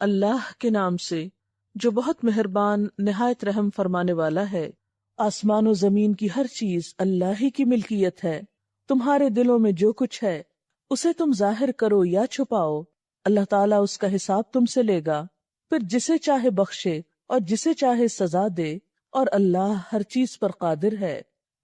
اللہ کے نام سے جو بہت مہربان نہایت رحم فرمانے والا ہے۔ آسمان و زمین کی ہر چیز اللہ ہی کی ملکیت ہے۔ تمہارے دلوں میں جو کچھ ہے اسے تم ظاہر کرو یا چھپاؤ، اللہ تعالیٰ اس کا حساب تم سے لے گا، پھر جسے چاہے بخشے اور جسے چاہے سزا دے، اور اللہ ہر چیز پر قادر ہے۔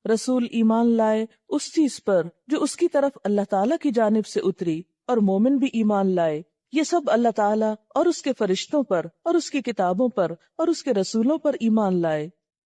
رسول ایمان لائے اس چیز پر جو اس کی طرف اللہ تعالیٰ کی جانب سے اتری، اور مومن بھی ایمان لائے، یہ سب اللہ تعالیٰ اور اس کے فرشتوں پر اور اس کی کتابوں پر اور اس کے رسولوں پر ایمان لائے،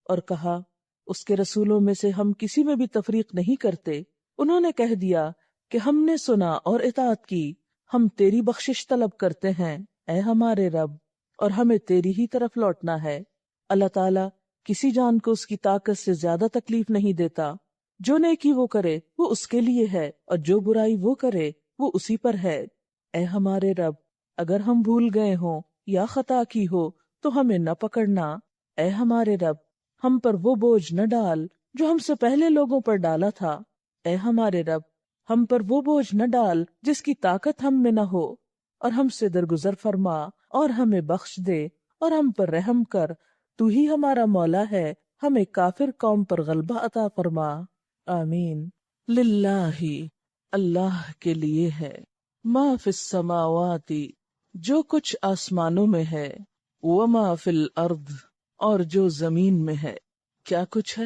اور کہا اس کے رسولوں میں سے ہم کسی میں بھی تفریق نہیں کرتے۔ انہوں نے کہہ دیا کہ ہم نے سنا اور اطاعت کی، ہم تیری بخشش طلب کرتے ہیں اے ہمارے رب، اور ہمیں تیری ہی طرف لوٹنا ہے۔ اللہ تعالیٰ کسی جان کو اس کی طاقت سے زیادہ تکلیف نہیں دیتا، جو نیکی وہ کرے وہ اس کے لیے ہے، اور جو برائی وہ کرے وہ اسی پر ہے۔ اے ہمارے رب، اگر ہم بھول گئے ہوں یا خطا کی ہو تو ہمیں نہ پکڑنا۔ اے ہمارے رب، ہم پر وہ بوجھ نہ ڈال جو ہم سے پہلے لوگوں پر ڈالا تھا۔ اے ہمارے رب، ہم پر وہ بوجھ نہ ڈال جس کی طاقت ہم میں نہ ہو، اور ہم سے درگزر فرما اور ہمیں بخش دے اور ہم پر رحم کر، تو ہی ہمارا مولا ہے، ہمیں کافر قوم پر غلبہ عطا فرما۔ آمین۔ للہ، اللہ کے لیے ہے، ما فی السماوات، جو کچھ آسمانوں میں ہے، وما فی الارض، اور جو زمین میں ہے۔ کیا کچھ ہے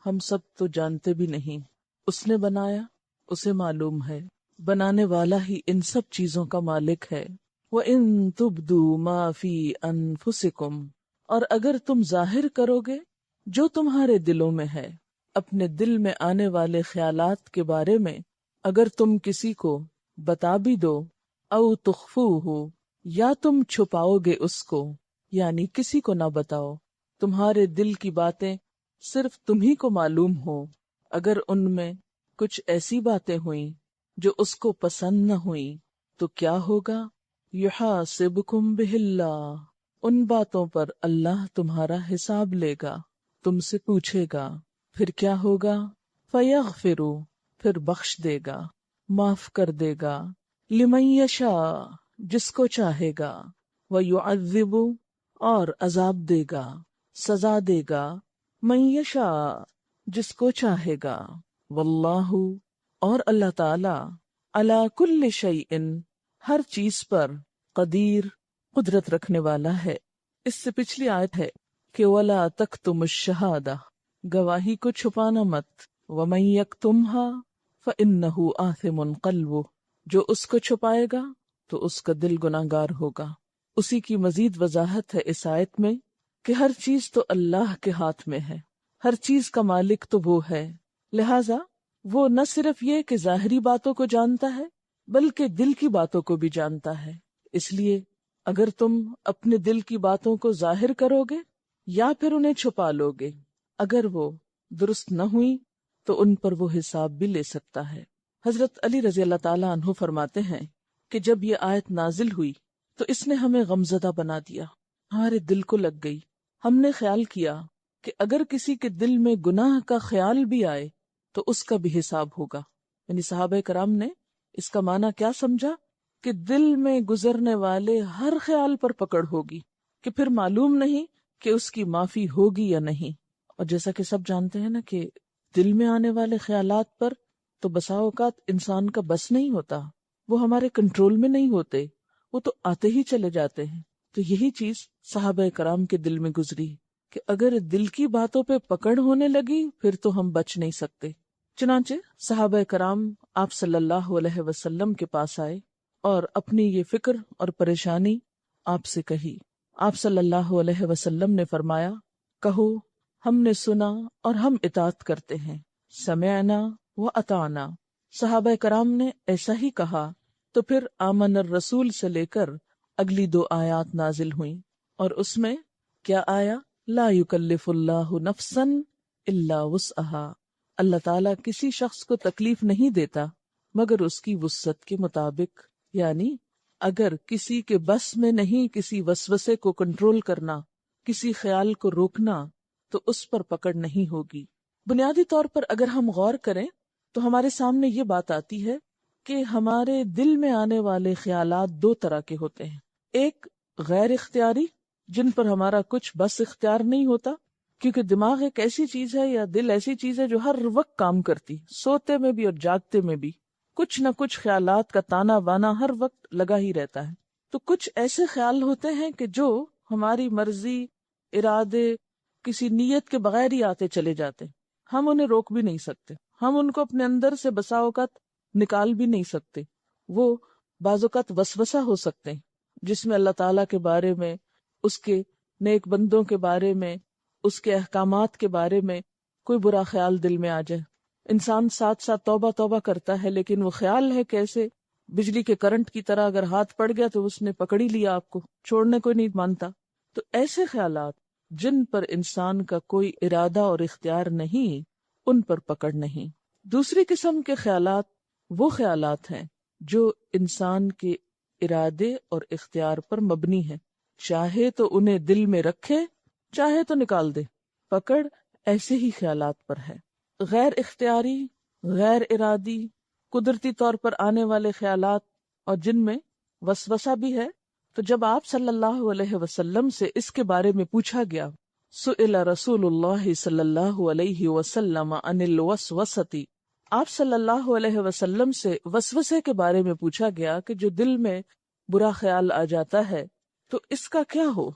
ہم سب تو جانتے بھی نہیں، اس نے بنایا اسے معلوم ہے، بنانے والا ہی ان سب چیزوں کا مالک ہے۔ وَإِن تُبْدُوا مَا فِي أَنفُسِكُمْ، اور اگر تم ظاہر کرو گے جو تمہارے دلوں میں ہے، اپنے دل میں آنے والے خیالات کے بارے میں اگر تم کسی کو بتا بھی دو، او تخفوہ، یا تم چھپاؤ گے اس کو، یعنی کسی کو نہ بتاؤ، تمہارے دل کی باتیں صرف تم ہی کو معلوم ہو، اگر ان میں کچھ ایسی باتیں ہوئیں جو اس کو پسند نہ ہوئیں تو کیا ہوگا؟ یحاسبکم بہ اللہ، ان باتوں پر اللہ تمہارا حساب لے گا، تم سے پوچھے گا، پھر کیا ہوگا؟ فیغفر، پھر بخش دے گا، معاف کر دے گا، لمن یشاء، جس کو چاہے گا، ویعذب، اور عذاب دے گا، سزا دے گا، من یشاء، جس کو چاہے گا، واللہ، اور اللہ تعالی، علی کل شیء، ہر چیز پر، قدیر، قدرت رکھنے والا ہے۔ اس سے پچھلی آیت ہے کہ وَلَا تَكْتُمُ الشَّهَادَةَ، گواہی کو چھپانا مت، وَمَن يَكْتُمْهَا فَإِنَّهُ آثِمٌ قَلْبُهُ، جو اس کو چھپائے گا تو اس کا دل گناہگار ہوگا۔ اسی کی مزید وضاحت ہے اس آیت میں کہ ہر چیز تو اللہ کے ہاتھ میں ہے، ہر چیز کا مالک تو وہ ہے، لہذا وہ نہ صرف یہ کہ ظاہری باتوں کو جانتا ہے بلکہ دل کی باتوں کو بھی جانتا ہے۔ اس لیے اگر تم اپنے دل کی باتوں کو ظاہر کرو گے یا پھر انہیں چھپا لو گے، اگر وہ درست نہ ہوئی تو ان پر وہ حساب بھی لے سکتا ہے۔ حضرت علی رضی اللہ تعالیٰ عنہ فرماتے ہیں کہ جب یہ آیت نازل ہوئی تو اس نے ہمیں غمزدہ بنا دیا، ہمارے دل کو لگ گئی۔ ہم نے خیال کیا کہ اگر کسی کے دل میں گناہ کا خیال بھی آئے تو اس کا بھی حساب ہوگا۔ یعنی صحابہ کرام نے اس کا معنی کیا سمجھا کہ دل میں گزرنے والے ہر خیال پر پکڑ ہوگی، کہ پھر معلوم نہیں کہ اس کی معافی ہوگی یا نہیں۔ اور جیسا کہ سب جانتے ہیں نا کہ دل میں آنے والے خیالات پر تو بسا اوقات انسان کا بس نہیں ہوتا، وہ ہمارے کنٹرول میں نہیں ہوتے، وہ تو آتے ہی چلے جاتے ہیں۔ تو یہی چیز صحابہ کرام کے دل میں گزری کہ اگر دل کی باتوں پہ پکڑ ہونے لگی پھر تو ہم بچ نہیں سکتے۔ چنانچہ صحابہ کرام آپ صلی اللہ علیہ وسلم کے پاس آئے اور اپنی یہ فکر اور پریشانی آپ سے کہی۔ آپ صلی اللہ علیہ وسلم نے فرمایا، کہو ہم نے سنا اور ہم اطاعت کرتے ہیں، سمعنا و اطعنا۔ صحابہ کرام نے ایسا ہی کہا تو پھر آمن الرسول سے لے کر اگلی 2 آیات نازل ہوئیں، اور اس میں کیا آیا؟ لا یکلف اللہ نفسا الا وسعها، اللہ تعالیٰ کسی شخص کو تکلیف نہیں دیتا مگر اس کی وسعت کے مطابق، یعنی اگر کسی کے بس میں نہیں کسی وسوسے کو کنٹرول کرنا، کسی خیال کو روکنا، تو اس پر پکڑ نہیں ہوگی۔ بنیادی طور پر اگر ہم غور کریں تو ہمارے سامنے یہ بات آتی ہے کہ ہمارے دل میں آنے والے خیالات 2 طرح کے ہوتے ہیں۔ ایک غیر اختیاری جن پر ہمارا کچھ بس اختیار نہیں ہوتا، کیونکہ دماغ ایک ایسی چیز ہے یا دل ایسی چیز ہے جو ہر وقت کام کرتی، سوتے میں بھی اور جاگتے میں بھی کچھ نہ کچھ خیالات کا تانا بانا ہر وقت لگا ہی رہتا ہے۔ تو کچھ ایسے خیال ہوتے ہیں کہ جو ہماری مرضی، ارادے، کسی نیت کے بغیر ہی آتے چلے جاتے، ہم انہیں روک بھی نہیں سکتے، ہم ان کو اپنے اندر سے بسا اوقات نکال بھی نہیں سکتے۔ وہ بعض اوقات وسوسہ ہو سکتے ہیں جس میں اللہ تعالیٰ کے بارے میں، اس کے نیک بندوں کے بارے میں، اس کے احکامات کے بارے میں کوئی برا خیال دل میں آ جائے۔ انسان ساتھ ساتھ توبہ توبہ کرتا ہے، لیکن وہ خیال ہے کیسے بجلی کے کرنٹ کی طرح، اگر ہاتھ پڑ گیا تو اس نے پکڑ ہی لیا، آپ کو چھوڑنے کو نہیں مانتا۔ تو ایسے خیالات جن پر انسان کا کوئی ارادہ اور اختیار نہیں، ان پر پکڑ نہیں۔ دوسری قسم کے خیالات وہ خیالات ہیں جو انسان کے ارادے اور اختیار پر مبنی ہیں، چاہے تو انہیں دل میں رکھے، چاہے تو نکال دے، پکڑ ایسے ہی خیالات پر ہے۔ غیر اختیاری، غیر ارادی، قدرتی طور پر آنے والے خیالات اور جن میں وسوسہ بھی ہے، تو جب آپ صلی اللہ علیہ وسلم سے اس کے بارے میں پوچھا گیا، سئل رسول اللہ صلی اللہ علیہ وسلم عن الوسوسۃ، آپ صلی اللہ علیہ وسلم سے وسوسے کے بارے میں پوچھا گیا کہ جو دل میں برا خیال آ جاتا ہے تو اس کا کیا ہو،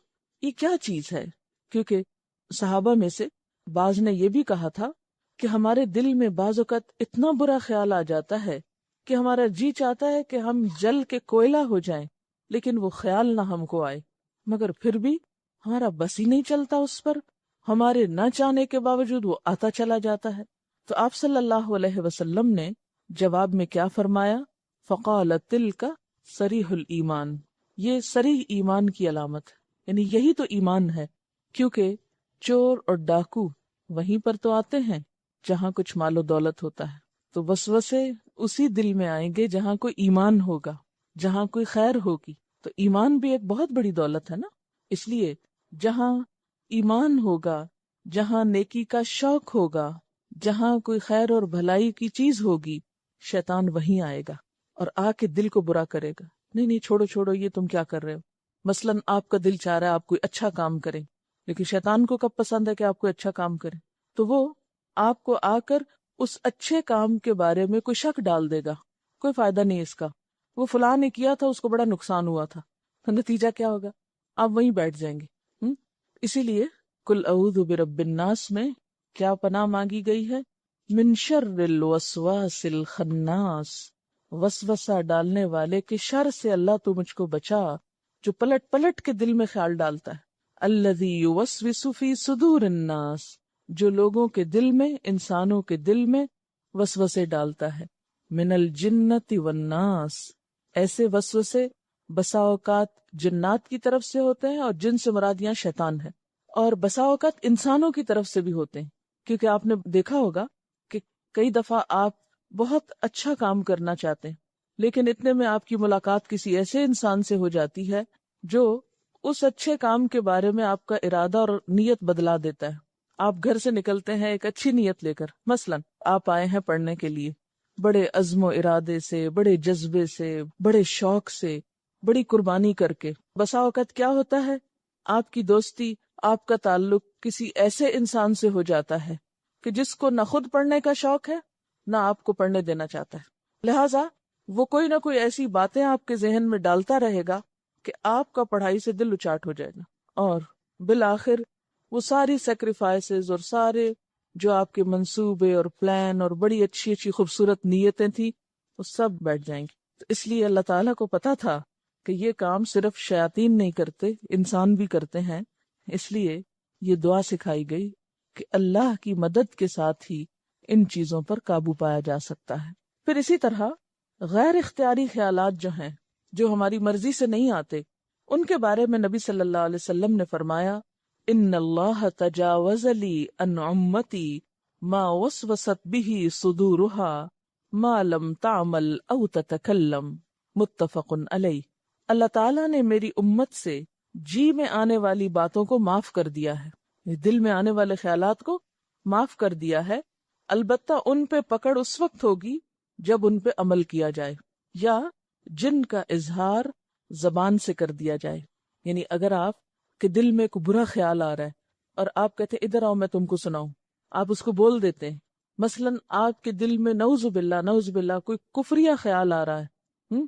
یہ کیا چیز ہے؟ کیونکہ صحابہ میں سے بعض نے یہ بھی کہا تھا کہ ہمارے دل میں بعض اوقات اتنا برا خیال آ جاتا ہے کہ ہمارا جی چاہتا ہے کہ ہم جل کے کوئلہ ہو جائیں، لیکن وہ خیال نہ ہم کو آئے، مگر پھر بھی ہمارا بس ہی نہیں چلتا اس پر، ہمارے نہ چاہنے کے باوجود وہ آتا چلا جاتا ہے۔ تو آپ صلی اللہ علیہ وسلم نے جواب میں کیا فرمایا؟ فقال تلک صریح الایمان، یہ صریح ایمان کی علامت ہے، یعنی یہی تو ایمان ہے، کیونکہ چور اور ڈاکو وہیں پر تو آتے ہیں جہاں کچھ مال و دولت ہوتا ہے، تو وسوسے اسی دل میں آئیں گے جہاں کوئی ایمان ہوگا، جہاں کوئی خیر ہوگی۔ تو ایمان بھی ایک بہت بڑی دولت ہے نا، اس لیے جہاں ایمان ہوگا، جہاں نیکی کا شوق ہوگا، جہاں کوئی خیر اور بھلائی کی چیز ہوگی، شیطان وہیں آئے گا اور آ کے دل کو برا کرے گا، نہیں نہیں چھوڑو چھوڑو، یہ تم کیا کر رہے ہو۔ مثلاً آپ کا دل چاہ رہا ہے آپ کوئی اچھا کام کریں، لیکن شیطان کو کب پسند ہے کہ آپ کوئی اچھا کام کریں؟ تو وہ آپ کو آ کر اس اچھے کام کے بارے میں کوئی شک ڈال دے گا، کوئی فائدہ نہیں اس کا، وہ فلاں نے کیا تھا، اس کو بڑا نقصان ہوا تھا، تو نتیجہ کیا ہوگا؟ آپ وہیں بیٹھ جائیں گے۔ اسی لیے قل اعوذ برب الناس میں کیا پناہ مانگی گئی ہے؟ من شر الوسواس الخناس، وسوسہ ڈالنے والے کے شر سے اللہ تو مجھ کو بچا، جو پلٹ پلٹ کے دل میں خیال ڈالتا ہے۔ الذی یوسوس فی صدور الناس، جو لوگوں کے دل میں، انسانوں کے دل میں وسوسے ڈالتا ہے۔ من الجنۃ والناس، ایسے وسوسے بسا اوقات جنات کی طرف سے ہوتے ہیں، اور جن سے مراد یہاں شیطان ہے، اور بسا اوقات انسانوں کی طرف سے بھی ہوتے ہیں، کیونکہ آپ نے دیکھا ہوگا کہ کئی دفعہ آپ بہت اچھا کام کرنا چاہتے ہیں، لیکن اتنے میں آپ کی ملاقات کسی ایسے انسان سے ہو جاتی ہے جو اس اچھے کام کے بارے میں آپ کا ارادہ اور نیت بدلا دیتا ہے۔ آپ گھر سے نکلتے ہیں ایک اچھی نیت لے کر، مثلاً آپ آئے ہیں پڑھنے کے لیے، بڑے عزم و ارادے سے، بڑے جذبے سے، بڑے شوق سے، بڑی قربانی کر کے، بسا اوقات کیا ہوتا ہے آپ کی دوستی، آپ کا تعلق کسی ایسے انسان سے ہو جاتا ہے کہ جس کو نہ خود پڑھنے کا شوق ہے، نہ آپ کو پڑھنے دینا چاہتا ہے، لہٰذا وہ کوئی نہ کوئی ایسی باتیں آپ کے ذہن میں ڈالتا رہے گا کہ آپ کا پڑھائی سے دل اچاٹ ہو جائے گا، اور بالآخر وہ ساری سیکریفائسز اور سارے جو آپ کے منصوبے اور پلان اور بڑی اچھی اچھی خوبصورت نیتیں تھیں، وہ سب بیٹھ جائیں گی۔ تو اس لیے اللہ تعالیٰ کو پتا تھا کہ یہ کام صرف شیاطین نہیں کرتے، انسان بھی کرتے ہیں، اس لیے یہ دعا سکھائی گئی کہ اللہ کی مدد کے ساتھ ہی ان چیزوں پر قابو پایا جا سکتا ہے۔ پھر اسی طرح غیر اختیاری خیالات جو ہیں، جو ہماری مرضی سے نہیں آتے، ان کے بارے میں نبی صلی اللہ علیہ وسلم نے فرمایا، ان اللہ تجاوز لی عن امتی ما وسوست به صدورها ما لم تعمل او تتکلم، متفق علیہ۔ اللہ تعالیٰ نے میری امت سے جی میں آنے والی باتوں کو معاف کر دیا ہے، دل میں آنے والے خیالات کو معاف کر دیا ہے، البتہ ان پہ پکڑ اس وقت ہوگی جب ان پہ عمل کیا جائے، یا جن کا اظہار زبان سے کر دیا جائے، یعنی اگر آپ کے دل میں کوئی برا خیال آ رہا ہے اور آپ کہتے ادھر آؤ میں تم کو سناؤں، آپ اس کو بول دیتے ہیں. مثلا آپ کے دل میں نعوذ باللہ کوئی کفریہ خیال آ رہا ہے،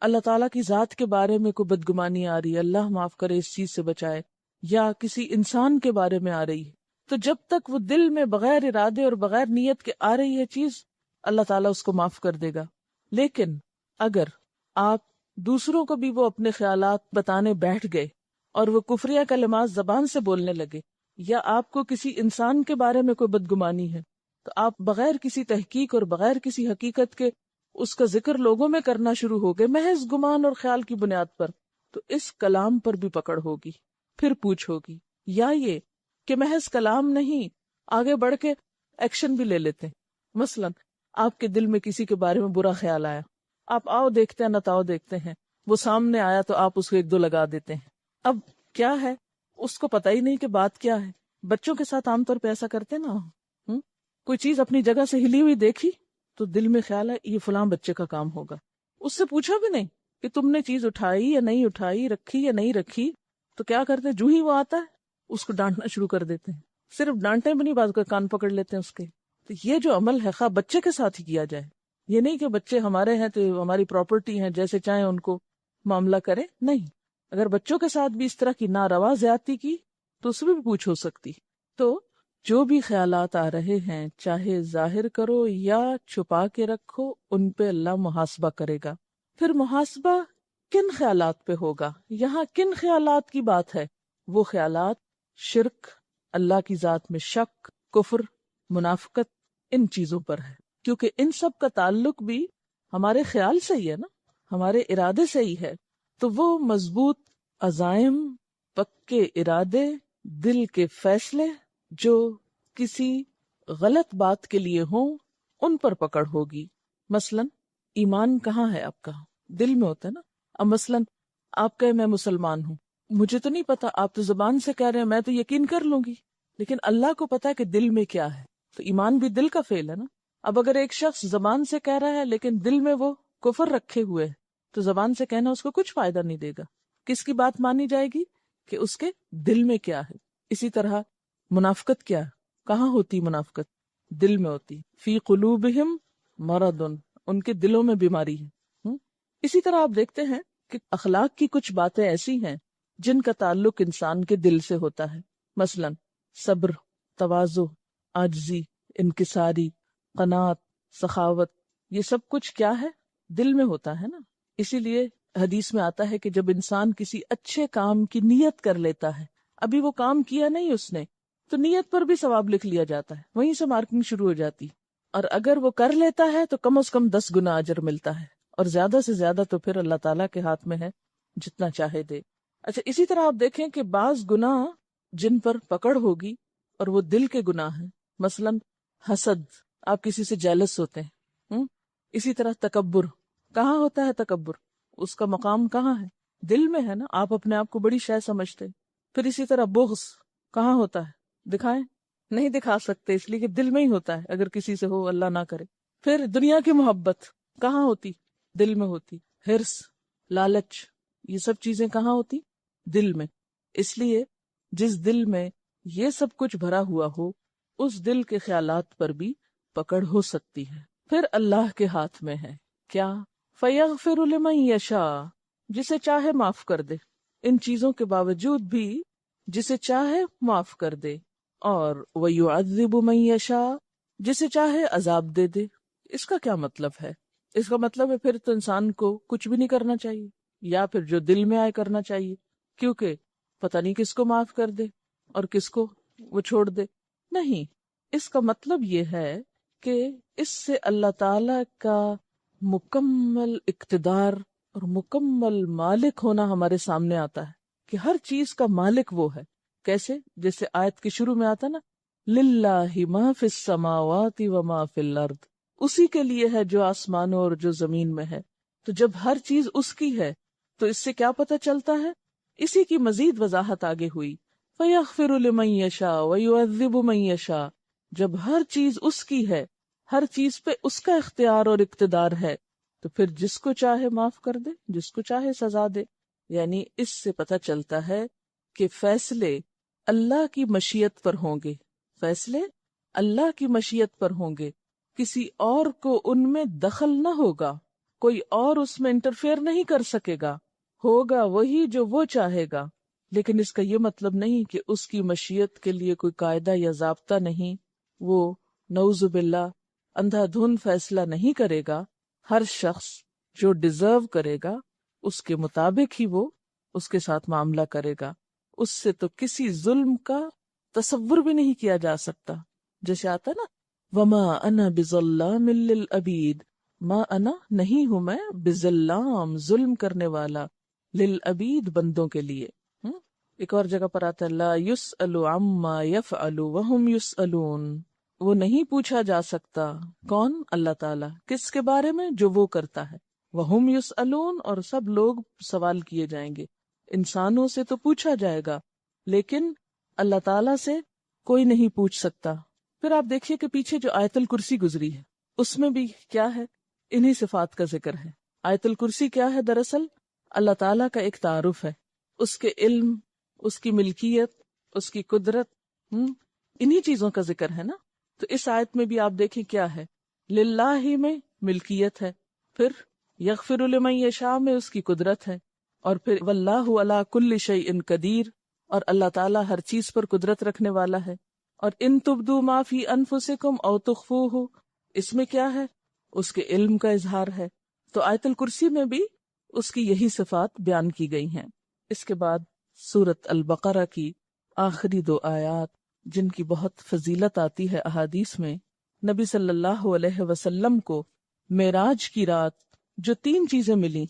اللہ تعالیٰ کی ذات کے بارے میں کوئی بدگمانی آ رہی ہے، اللہ معاف کرے اس چیز سے بچائے، یا کسی انسان کے بارے میں آ رہی ہے، تو جب تک وہ دل میں بغیر ارادے اور بغیر نیت کے آ رہی ہے چیز، اللہ تعالیٰ اس کو معاف کر دے گا. لیکن اگر آپ دوسروں کو بھی وہ اپنے خیالات بتانے بیٹھ گئے اور وہ کفریہ کلمات زبان سے بولنے لگے، یا آپ کو کسی انسان کے بارے میں کوئی بدگمانی ہے، تو آپ بغیر کسی تحقیق اور بغیر کسی حقیقت کے اس کا ذکر لوگوں میں کرنا شروع ہو گئے محض گمان اور خیال کی بنیاد پر، تو اس کلام پر بھی پکڑ ہوگی، پھر پوچھ ہوگی. یا یہ کہ محض کلام نہیں، آگے بڑھ کے ایکشن بھی لے لیتے ہیں. مثلا آپ کے دل میں کسی کے بارے میں برا خیال آیا، آپ آؤ دیکھتے ہیں نتاؤ دیکھتے ہیں، وہ سامنے آیا تو آپ اس کو ایک دو لگا دیتے ہیں. اب کیا ہے، اس کو پتہ ہی نہیں کہ بات کیا ہے. بچوں کے ساتھ عام طور پہ ایسا کرتے نا، کوئی چیز اپنی جگہ سے ہلی ہوئی دیکھی تو دل میں خیال ہے یہ فلاں بچے کا کام ہوگا، اس سے پوچھا بھی نہیں کہ تم نے چیز اٹھائی یا نہیں اٹھائی، رکھی یا نہیں رکھی. تو کیا کرتے، جو ہی وہ آتا ہے اس کو ڈانٹنا شروع کر دیتے ہیں. صرف ڈانٹے بھی نہیں، بعض کا کان پکڑ لیتے ہیں اس کے. تو یہ جو عمل ہے خواہ بچے کے ساتھ ہی کیا جائے، یہ نہیں کہ بچے ہمارے ہیں تو ہماری پراپرٹی ہیں جیسے چاہیں ان کو معاملہ کرے، نہیں. اگر بچوں کے ساتھ بھی اس طرح کی ناروا زیادتی کی تو اس میں بھی پوچھ ہو سکتی. تو جو بھی خیالات آ رہے ہیں، چاہے ظاہر کرو یا چھپا کے رکھو، ان پہ اللہ محاسبہ کرے گا. پھر محاسبہ کن خیالات پہ ہوگا؟ یہاں کن خیالات کی بات ہے؟ وہ خیالات شرک، اللہ کی ذات میں شک، کفر، منافقت، ان چیزوں پر ہے. کیونکہ ان سب کا تعلق بھی ہمارے خیال سے ہی ہے نا، ہمارے ارادے سے ہی ہے. تو وہ مضبوط عزائم، پکے ارادے، دل کے فیصلے جو کسی غلط بات کے لیے ہوں، ان پر پکڑ ہوگی. مثلا ایمان کہاں ہے آپ کا؟ دل میں ہوتا ہے نا. اب مثلا آپ کہے میں مسلمان ہوں، مجھے تو نہیں پتا، آپ تو زبان سے کہہ رہے ہیں، میں تو یقین کر لوں گی، لیکن اللہ کو پتا ہے کہ دل میں کیا ہے. تو ایمان بھی دل کا فعل ہے نا. اب اگر ایک شخص زبان سے کہہ رہا ہے لیکن دل میں وہ کفر رکھے ہوئے ہے، تو زبان سے کہنا اس کو کچھ فائدہ نہیں دے گا. کس کی بات مانی جائے گی؟ کہ اس کے دل میں کیا ہے. اسی طرح منافقت کیا ہے؟ کہاں ہوتی منافقت؟ دل میں ہوتی. فی قلوبہم مرض، ان کے دلوں میں بیماری ہے. اسی طرح آپ دیکھتے ہیں کہ اخلاق کی کچھ باتیں ایسی ہیں جن کا تعلق انسان کے دل سے ہوتا ہے. مثلا صبر، تواضع، عاجزی، انکساری، قناعت، سخاوت، یہ سب کچھ کیا ہے؟ دل میں ہوتا ہے نا. اسی لیے حدیث میں آتا ہے کہ جب انسان کسی اچھے کام کی نیت کر لیتا ہے، ابھی وہ کام کیا نہیں اس نے، تو نیت پر بھی ثواب لکھ لیا جاتا ہے، وہیں سے مارکنگ شروع ہو جاتی. اور اگر وہ کر لیتا ہے تو کم از کم 10 گنا اجر ملتا ہے، اور زیادہ سے زیادہ تو پھر اللہ تعالیٰ کے ہاتھ میں ہے، جتنا چاہے دے. اچھا، اسی طرح آپ دیکھیں کہ بعض گناہ جن پر پکڑ ہوگی اور وہ دل کے گناہ ہیں. مثلا حسد، آپ کسی سے جیلس ہوتے ہیں. اسی طرح تکبر، کہاں ہوتا ہے تکبر؟ اس کا مقام کہاں ہے؟ دل میں ہے نا. آپ اپنے آپ کو بڑی شے سمجھتے. پھر اسی طرح بغض کہاں ہوتا ہے؟ دکھائیں؟ نہیں دکھا سکتے، اس لیے کہ دل میں ہی ہوتا ہے، اگر کسی سے ہو، اللہ نہ کرے. پھر دنیا کی محبت کہاں ہوتی؟ دل میں ہوتی. حرص، لالچ، یہ سب چیزیں کہاں ہوتی؟ دل میں. اس لیے جس دل میں یہ سب کچھ بھرا ہوا ہو، اس دل کے خیالات پر بھی پکڑ ہو سکتی ہے. پھر اللہ کے ہاتھ میں ہے کیا؟ فَيَغْفِرُ لِمَن يَشَاءُ، جسے چاہے معاف کر دے. ان چیزوں کے باوجود بھی جسے چاہے معاف کر دے. اور وَيُعَذِّبُ مَن يَشَاءُ، جسے چاہے عذاب دے دے. اس کا کیا مطلب ہے؟ اس کا مطلب ہے پھر تو انسان کو کچھ بھی نہیں کرنا چاہیے، یا پھر جو دل میں آئے کرنا چاہیے، کیونکہ پتہ نہیں کس کو معاف کر دے اور کس کو وہ چھوڑ دے. نہیں، اس کا مطلب یہ ہے کہ اس سے اللہ تعالی کا مکمل اقتدار اور مکمل مالک ہونا ہمارے سامنے آتا ہے، کہ ہر چیز کا مالک وہ ہے. کیسے؟ جیسے آیت کے شروع میں آتا نا، للہ ما فی السماوات وما فی الارض، اسی کے لیے ہے جو آسمانوں اور جو زمین میں ہے. تو جب ہر چیز اس کی ہے تو اس سے کیا پتہ چلتا ہے؟ اسی کی مزید وضاحت آگے ہوئی. فَيَغْفِرُ لِمَن يَشَاءُ وَيُعَذِّبُ مَن يَشَاءُ، جب ہر چیز اس کی ہے، ہر چیز پہ اس کا اختیار اور اقتدار ہے، تو پھر جس کو چاہے معاف کر دے، جس کو چاہے سزا دے. یعنی اس سے پتہ چلتا ہے کہ فیصلے اللہ کی مشیت پر ہوں گے، فیصلے اللہ کی مشیت پر ہوں گے، کسی اور کو ان میں دخل نہ ہوگا، کوئی اور اس میں انٹرفیئر نہیں کر سکے گا، ہوگا وہی جو وہ چاہے گا۔ لیکن اس کا یہ مطلب نہیں کہ اس کی مشیت کے لیے کوئی قاعدہ یا ضابطہ نہیں، وہ نعوذ باللہ اندھا دھند فیصلہ نہیں کرے گا۔ ہر شخص جو ڈیزرو کرے گا اس کے مطابق ہی وہ اس کے ساتھ معاملہ کرے گا، اس سے تو کسی ظلم کا تصور بھی نہیں کیا جا سکتا۔ جیسے آتا نا وما انا بظلام للعبید، ما انا نہیں ہوں میں بظلام ظلم کرنے والا، للعبید بندوں کے لیے۔ ایک اور جگہ پر آتا ہے لا یسأل عما یفعل وہم یسألون، وہ نہیں پوچھا جا سکتا، کون؟ اللہ تعالیٰ، کس کے بارے میں؟ جو وہ کرتا ہے، وہم یسألون، اور سب لوگ سوال کیے جائیں گے۔ انسانوں سے تو پوچھا جائے گا لیکن اللہ تعالیٰ سے کوئی نہیں پوچھ سکتا۔ پھر آپ دیکھیے کہ پیچھے جو آیت الکرسی گزری ہے اس میں بھی کیا ہے؟ انہی صفات کا ذکر ہے۔ آیت الکرسی کیا ہے؟ دراصل اللہ تعالیٰ کا ایک تعارف ہے، اس کے علم، اس کی ملکیت، اس کی قدرت، انہی چیزوں کا ذکر ہے نا۔ تو اس آیت میں بھی آپ دیکھیں کیا ہے، للہ میں ملکیت ہے، پھر یغفر لمن یشاء میں اس کی قدرت ہے، اور پھر واللہ علی کل شیء قدیر، اور اللہ تعالیٰ ہر چیز پر قدرت رکھنے والا ہے۔ اور ان تبدوا ما فی انفسکم او تخفوہ، اس میں کیا ہے؟ اس کے علم کا اظہار ہے۔ تو آیت الکرسی میں بھی اس کی یہی صفات بیان کی گئی ہیں۔ اس کے بعد سورۃ البقرہ کی آخری 2 آیات جن کی بہت فضیلت آتی ہے احادیث میں، نبی صلی اللہ علیہ وسلم کو معراج کی رات جو 3 چیزیں ملی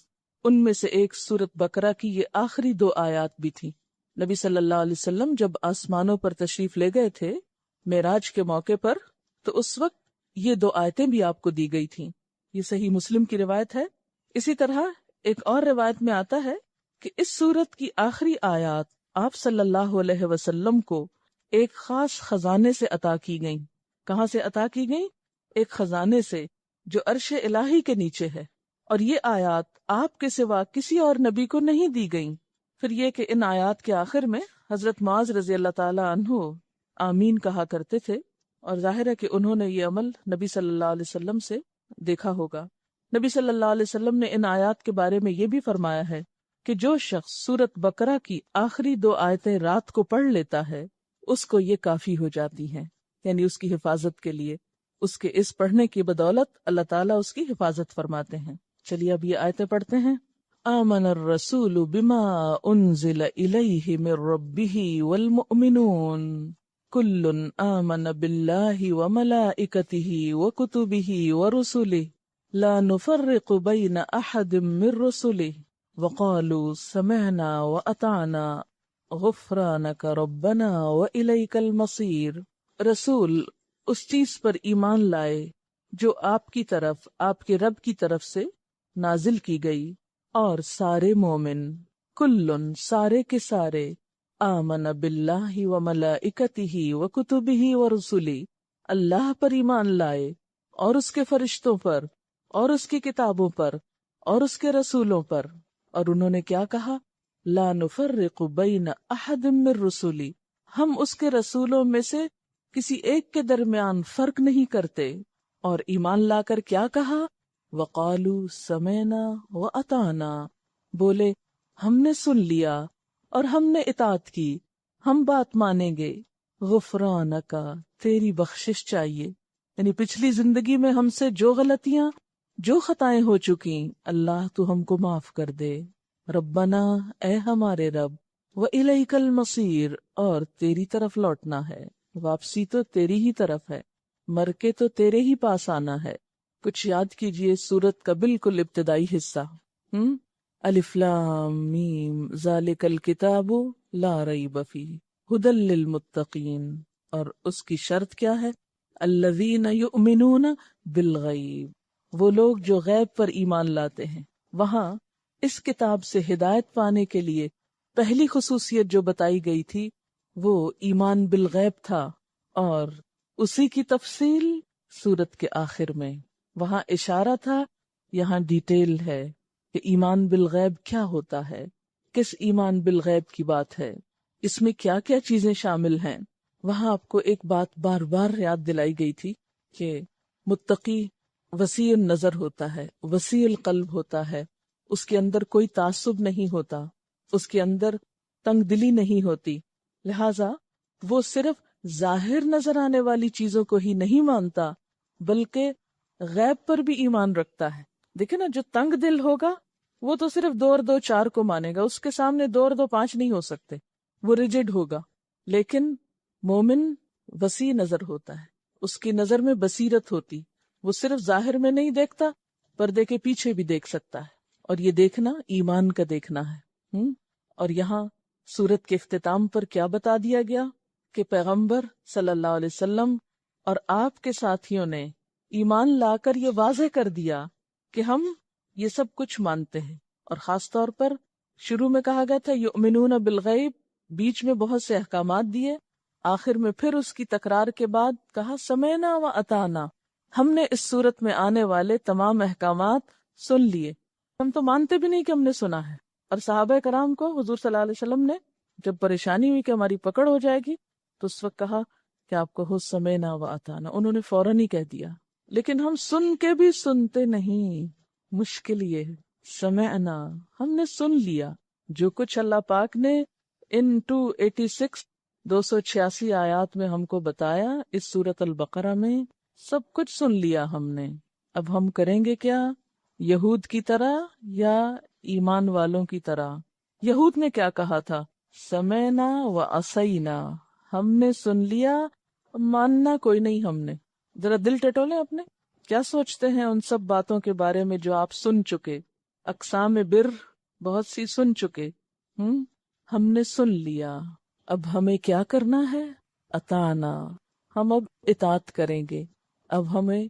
ان میں سے ایک سورۃ بقرہ کی یہ آخری 2 آیات بھی تھی۔ نبی صلی اللہ علیہ وسلم جب آسمانوں پر تشریف لے گئے تھے معراج کے موقع پر، تو اس وقت یہ 2 آیتیں بھی آپ کو دی گئی تھیں۔ یہ صحیح مسلم کی روایت ہے۔ اسی طرح ایک اور روایت میں آتا ہے کہ اس سورت کی آخری آیات آپ صلی اللہ علیہ وسلم کو ایک خاص خزانے سے عطا کی گئیں۔ کہاں سے عطا کی گئیں؟ ایک خزانے سے جو عرش الہی کے نیچے ہے، اور یہ آیات آپ کے سوا کسی اور نبی کو نہیں دی گئیں۔ پھر یہ کہ ان آیات کے آخر میں حضرت معاذ رضی اللہ تعالی عنہ آمین کہا کرتے تھے، اور ظاہر ہے کہ انہوں نے یہ عمل نبی صلی اللہ علیہ وسلم سے دیکھا ہوگا۔ نبی صلی اللہ علیہ وسلم نے ان آیات کے بارے میں یہ بھی فرمایا ہے کہ جو شخص سورۃ بقرہ کی آخری 2 آیتیں رات کو پڑھ لیتا ہے اس کو یہ کافی ہو جاتی ہیں، یعنی اس کی حفاظت کے لیے، اس کے اس پڑھنے کی بدولت اللہ تعالیٰ اس کی حفاظت فرماتے ہیں۔ چلیے اب یہ آیتیں پڑھتے ہیں۔ آمن الرسول بما انزل الیہ من ربہ والمؤمنون کل آمن باللہ وملائکتہ وکتبہ ورسلہ لا نفرق بین احد من رسلہ وقالوا سمعنا واطعنا غفرانک ربنا والیک المصیر۔ رسول اس چیز پر ایمان لائے جو آپ کی طرف، آپ کے رب کی طرف سے نازل کی گئی، اور سارے مومن، کلن سارے کے سارے، آمن باللہ وملائکتہ وکتبہ ورسلہ اللہ پر ایمان لائے اور اس کے فرشتوں پر اور اس کی کتابوں پر اور اس کے رسولوں پر، اور انہوں نے کیا کہا؟ لا نفرق بین احد من رسلی، ہم اس کے رسولوں میں سے کسی ایک کے درمیان فرق نہیں کرتے۔ اور ایمان لا کر کیا کہا؟ وقالوا سمعنا واطعنا، بولے ہم نے سن لیا اور ہم نے اطاعت کی، ہم بات مانیں گے۔ غفرانک، تیری بخشش چاہیے، یعنی پچھلی زندگی میں ہم سے جو غلطیاں، جو خطائیں ہو چکی، اللہ تو ہم کو معاف کر دے۔ ربنا، اے ہمارے رب، وإلیک المصیر، اور تیری طرف لوٹنا ہے، واپسی تو تیری ہی طرف ہے، مر کے تو تیرے ہی پاس آنا ہے۔ کچھ یاد کیجئے سورت کا بالکل ابتدائی حصہ، الف لام میم ذالک الکتاب لا ریب فیہ ھدی للمتقین، اور اس کی شرط کیا ہے؟ الذین یؤمنون بالغیب، وہ لوگ جو غیب پر ایمان لاتے ہیں۔ وہاں اس کتاب سے ہدایت پانے کے لیے پہلی خصوصیت جو بتائی گئی تھی وہ ایمان بالغیب تھا، اور اسی کی تفصیل سورت کے آخر میں۔ وہاں اشارہ تھا، یہاں ڈیٹیل ہے کہ ایمان بالغیب کیا ہوتا ہے، کس ایمان بالغیب کی بات ہے، اس میں کیا کیا چیزیں شامل ہیں۔ وہاں آپ کو ایک بات بار بار یاد دلائی گئی تھی کہ متقی وسیع النظر ہوتا ہے، وسیع القلب ہوتا ہے، اس کے اندر کوئی تعصب نہیں ہوتا، اس کے اندر تنگ دلی نہیں ہوتی، لہذا وہ صرف ظاہر نظر آنے والی چیزوں کو ہی نہیں مانتا بلکہ غیب پر بھی ایمان رکھتا ہے۔ دیکھیں نا، جو تنگ دل ہوگا وہ تو صرف 2 اور 2 4 کو مانے گا، اس کے سامنے 2 اور 2 5 نہیں ہو سکتے، وہ ریجڈ ہوگا۔ لیکن مومن وسیع نظر ہوتا ہے، اس کی نظر میں بصیرت ہوتی، وہ صرف ظاہر میں نہیں دیکھتا، پردے کے پیچھے بھی دیکھ سکتا ہے، اور یہ دیکھنا ایمان کا دیکھنا ہے۔ اور یہاں سورت کے اختتام پر کیا بتا دیا گیا کہ پیغمبر صلی اللہ علیہ وسلم اور آپ کے ساتھیوں نے ایمان لا کر یہ واضح کر دیا کہ ہم یہ سب کچھ مانتے ہیں، اور خاص طور پر شروع میں کہا گیا تھا یؤمنون بالغیب، بیچ میں بہت سے احکامات دیے، آخر میں پھر اس کی تکرار کے بعد کہا سمعنا و اطعنا، ہم نے اس صورت میں آنے والے تمام احکامات سن لیے۔ ہم تو مانتے بھی نہیں کہ ہم نے سنا ہے۔ اور صحابہ کرام کو حضور صلی اللہ علیہ وسلم نے جب پریشانی ہوئی کہ ہماری پکڑ ہو جائے گی تو اس وقت کہا کہ آپ کو ہو سمعنا و اطعنا، انہوں نے فوراً ہی کہہ دیا۔ لیکن ہم سن کے بھی سنتے نہیں، مشکل یہ ہے۔ سمعنا، ہم نے سن لیا جو کچھ اللہ پاک نے ان 286 آیات میں ہم کو بتایا، اس سورت البقرہ میں سب کچھ سن لیا ہم نے۔ اب ہم کریں گے کیا؟ یہود کی طرح یا ایمان والوں کی طرح؟ یہود نے کیا کہا تھا؟ سمعنا و عصینا، ہم نے سن لیا، ماننا کوئی نہیں ہم نے۔ ذرا دل ٹٹولیں اپنے، کیا سوچتے ہیں ان سب باتوں کے بارے میں جو آپ سن چکے؟ اقسام بر بہت سی سن چکے، ہم نے سن لیا، اب ہمیں کیا کرنا ہے؟ اطعنا، ہم اب اطاعت کریں گے، اب ہمیں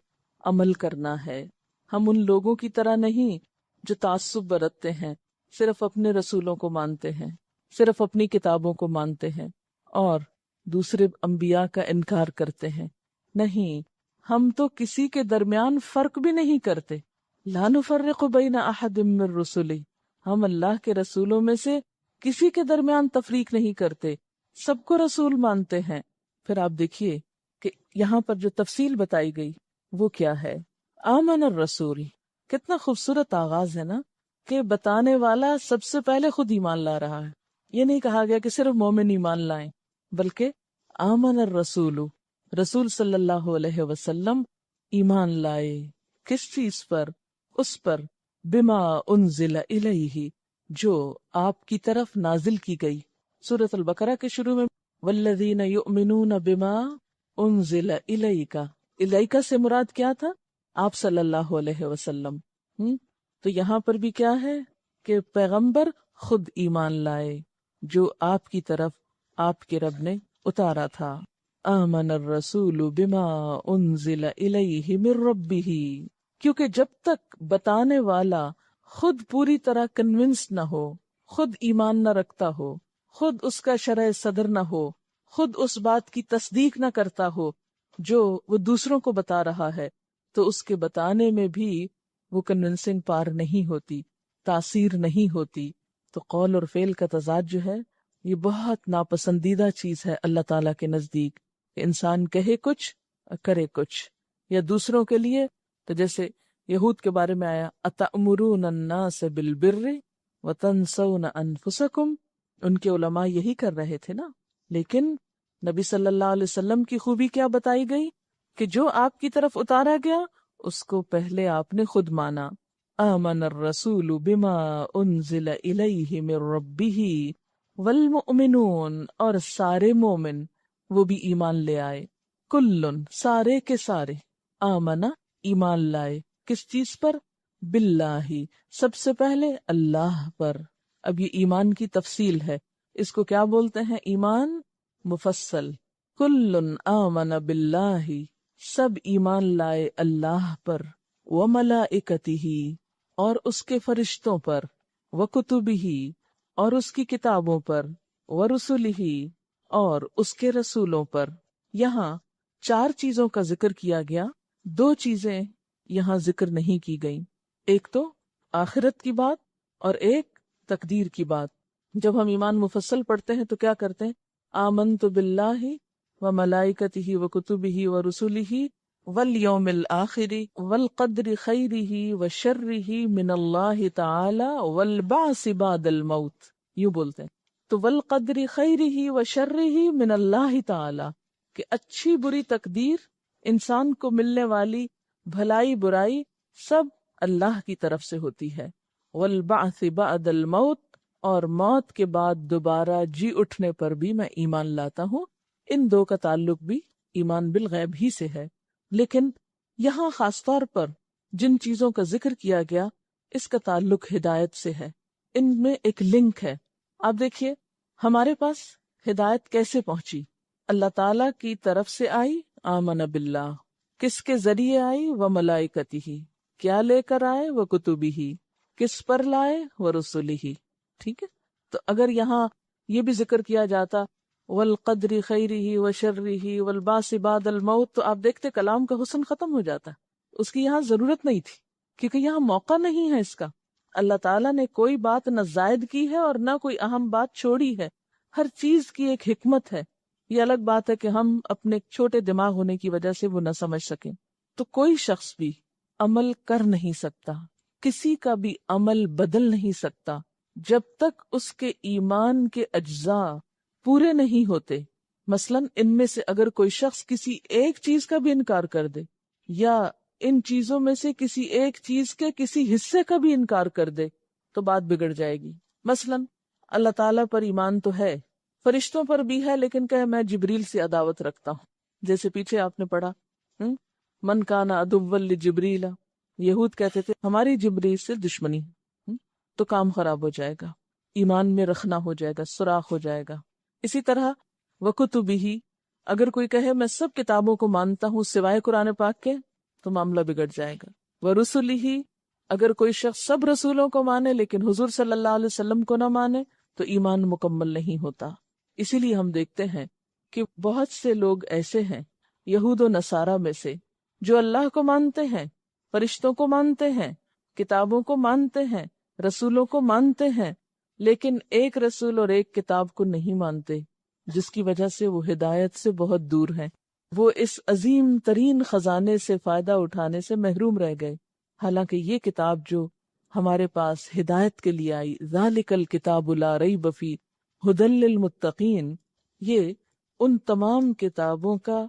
عمل کرنا ہے۔ ہم ان لوگوں کی طرح نہیں جو تعصب برتتے ہیں، صرف اپنے رسولوں کو مانتے ہیں، صرف اپنی کتابوں کو مانتے ہیں اور دوسرے انبیاء کا انکار کرتے ہیں۔ نہیں، ہم تو کسی کے درمیان فرق بھی نہیں کرتے۔ لا نفرق بین احد من رسلہ، ہم اللہ کے رسولوں میں سے کسی کے درمیان تفریق نہیں کرتے، سب کو رسول مانتے ہیں۔ پھر آپ دیکھیے کہ یہاں پر جو تفصیل بتائی گئی وہ کیا ہے؟ آمن الرسول، کتنا خوبصورت آغاز ہے نا، کہ بتانے والا سب سے پہلے خود ایمان لا رہا ہے۔ یہ نہیں کہا گیا کہ صرف مومن ایمان لائیں، بلکہ آمن الرسول، رسول صلی اللہ علیہ وسلم ایمان لائے۔ کس چیز پر؟ اس پر بما انزل الیہ، جو آپ کی طرف نازل کی گئی۔ سورۃ البقرہ کے شروع میں والذین یؤمنون بما انزل الیک، الیک سے مراد کیا تھا؟ آپ صلی اللہ علیہ وسلم۔ تو یہاں پر بھی کیا ہے کہ پیغمبر خود ایمان لائے جو آپ کی طرف آپ کے رب نے اتارا تھا۔ آمن الرسول بما انزل الیہ من ربہ، کیونکہ جب تک بتانے والا خود پوری طرح کنونس نہ ہو، خود ایمان نہ رکھتا ہو، خود اس کا شرح صدر نہ ہو، خود اس بات کی تصدیق نہ کرتا ہو جو وہ دوسروں کو بتا رہا ہے، تو اس کے بتانے میں بھی وہ کنونسنگ پار نہیں ہوتی، تاثیر نہیں ہوتی۔ تو قول اور فعل کا تضاد جو ہے یہ بہت ناپسندیدہ چیز ہے اللہ تعالیٰ کے نزدیک، کہ انسان کہے کچھ کرے کچھ۔ یا دوسروں کے لیے تو جیسے یہود کے بارے میں آیا اتأمرون الناس بالبر وتنسون انفسکم، ان کے علماء یہی کر رہے تھے نا۔ لیکن نبی صلی اللہ علیہ وسلم کی خوبی کیا بتائی گئی کہ جو آپ کی طرف اتارا گیا اس کو پہلے آپ نے خود مانا۔ آمن الرسول بما انزل الیہ من ربہ والمؤمنون، اور سارے مومن وہ بھی ایمان لے آئے۔ کلن، سارے کے سارے، آمنا ایمان لائے، کس چیز پر؟ باللہ، سب سے پہلے اللہ پر۔ اب یہ ایمان کی تفصیل ہے، اس کو کیا بولتے ہیں؟ ایمان مفصل۔ کلن آمن باللہ، سب ایمان لائے اللہ پر، وملائکتہ، اور اس کے فرشتوں پر، وکتبہ، اور اس کی کتابوں پر، ورسلہ، اور اس کے رسولوں پر۔ یہاں 4 چیزوں کا ذکر کیا گیا، 2 چیزیں یہاں ذکر نہیں کی گئیں، ایک تو آخرت کی بات اور ایک تقدیر کی بات۔ جب ہم ایمان مفصل پڑھتے ہیں تو کیا کرتے ہیں؟ آمنت باللہ و ملائکتہ و کتبہ و رسلہ والیوم الآخر والقدر خیرہ و شرہ من اللہ تعالی والبعث بعد الموت، یوں بولتے ہیں۔ تو والقدر خیرہ و شرہ من اللہ تعالی، کہ اچھی بری تقدیر، انسان کو ملنے والی بھلائی برائی سب اللہ کی طرف سے ہوتی ہے۔ والبعث بعد الموت، اور موت کے بعد دوبارہ جی اٹھنے پر بھی میں ایمان لاتا ہوں۔ ان دو کا تعلق بھی ایمان بالغیب ہی سے ہے، لیکن یہاں خاص طور پر جن چیزوں کا ذکر کیا گیا اس کا تعلق ہدایت سے ہے، ان میں ایک لنک ہے۔ آپ دیکھیے ہمارے پاس ہدایت کیسے پہنچی؟ اللہ تعالی کی طرف سے آئی، آمن باللہ، کس کے ذریعے آئی؟ و ملائکتہ، کیا لے کر آئے؟ و کتبہ، کس پر لائے؟ و رسلہ، ٹھیک ہے۔ تو اگر یہاں یہ بھی ذکر کیا جاتا والقدر خیرہ و شرہ والبعث بعد الموت، تو آپ دیکھتے کلام کا حسن ختم ہو جاتا، اس کی یہاں ضرورت نہیں تھی، کیونکہ یہاں موقع نہیں ہے اس کا۔ اللہ تعالیٰ نے کوئی بات نہ زائد کی ہے اور نہ کوئی اہم بات چھوڑی ہے، ہر چیز کی ایک حکمت ہے۔ یہ الگ بات ہے کہ ہم اپنے چھوٹے دماغ ہونے کی وجہ سے وہ نہ سمجھ سکیں۔ تو کوئی شخص بھی عمل کر نہیں سکتا، کسی کا بھی عمل بدل نہیں سکتا جب تک اس کے ایمان کے اجزاء پورے نہیں ہوتے۔ مثلا ان میں سے اگر کوئی شخص کسی ایک چیز کا بھی انکار کر دے، یا ان چیزوں میں سے کسی ایک چیز کے کسی حصے کا بھی انکار کر دے، تو بات بگڑ جائے گی۔ مثلا اللہ تعالیٰ پر ایمان تو ہے، فرشتوں پر بھی ہے، لیکن کہ میں جبریل سے عداوت رکھتا ہوں، جیسے پیچھے آپ نے پڑھا من کان عدوا لجبریل، یہود کہتے تھے ہماری جبریل سے دشمنی ہے، تو کام خراب ہو جائے گا، ایمان میں رکھنا ہو جائے گا، سوراخ ہو جائے گا۔ اسی طرح وکتبہ، اگر کوئی کہے میں سب کتابوں کو مانتا ہوں سوائے قرآن پاک کے، تو معاملہ بگڑ جائے گا۔ ورسلہ، اگر کوئی شخص سب رسولوں کو مانے لیکن حضور صلی اللہ علیہ وسلم کو نہ مانے تو ایمان مکمل نہیں ہوتا۔ اسی لیے ہم دیکھتے ہیں کہ بہت سے لوگ ایسے ہیں یہود و نصارہ میں سے جو اللہ کو مانتے ہیں، فرشتوں کو مانتے ہیں، کتابوں کو مانتے ہیں، رسولوں کو مانتے ہیں، لیکن ایک رسول اور ایک کتاب کو نہیں مانتے، جس کی وجہ سے وہ ہدایت سے بہت دور ہیں۔ وہ اس عظیم ترین خزانے سے فائدہ اٹھانے سے محروم رہ گئے، حالانکہ یہ کتاب جو ہمارے پاس ہدایت کے لیے آئی، ذالک الکتاب لا ریب فیہ ھدی للمتقین، یہ ان تمام کتابوں کا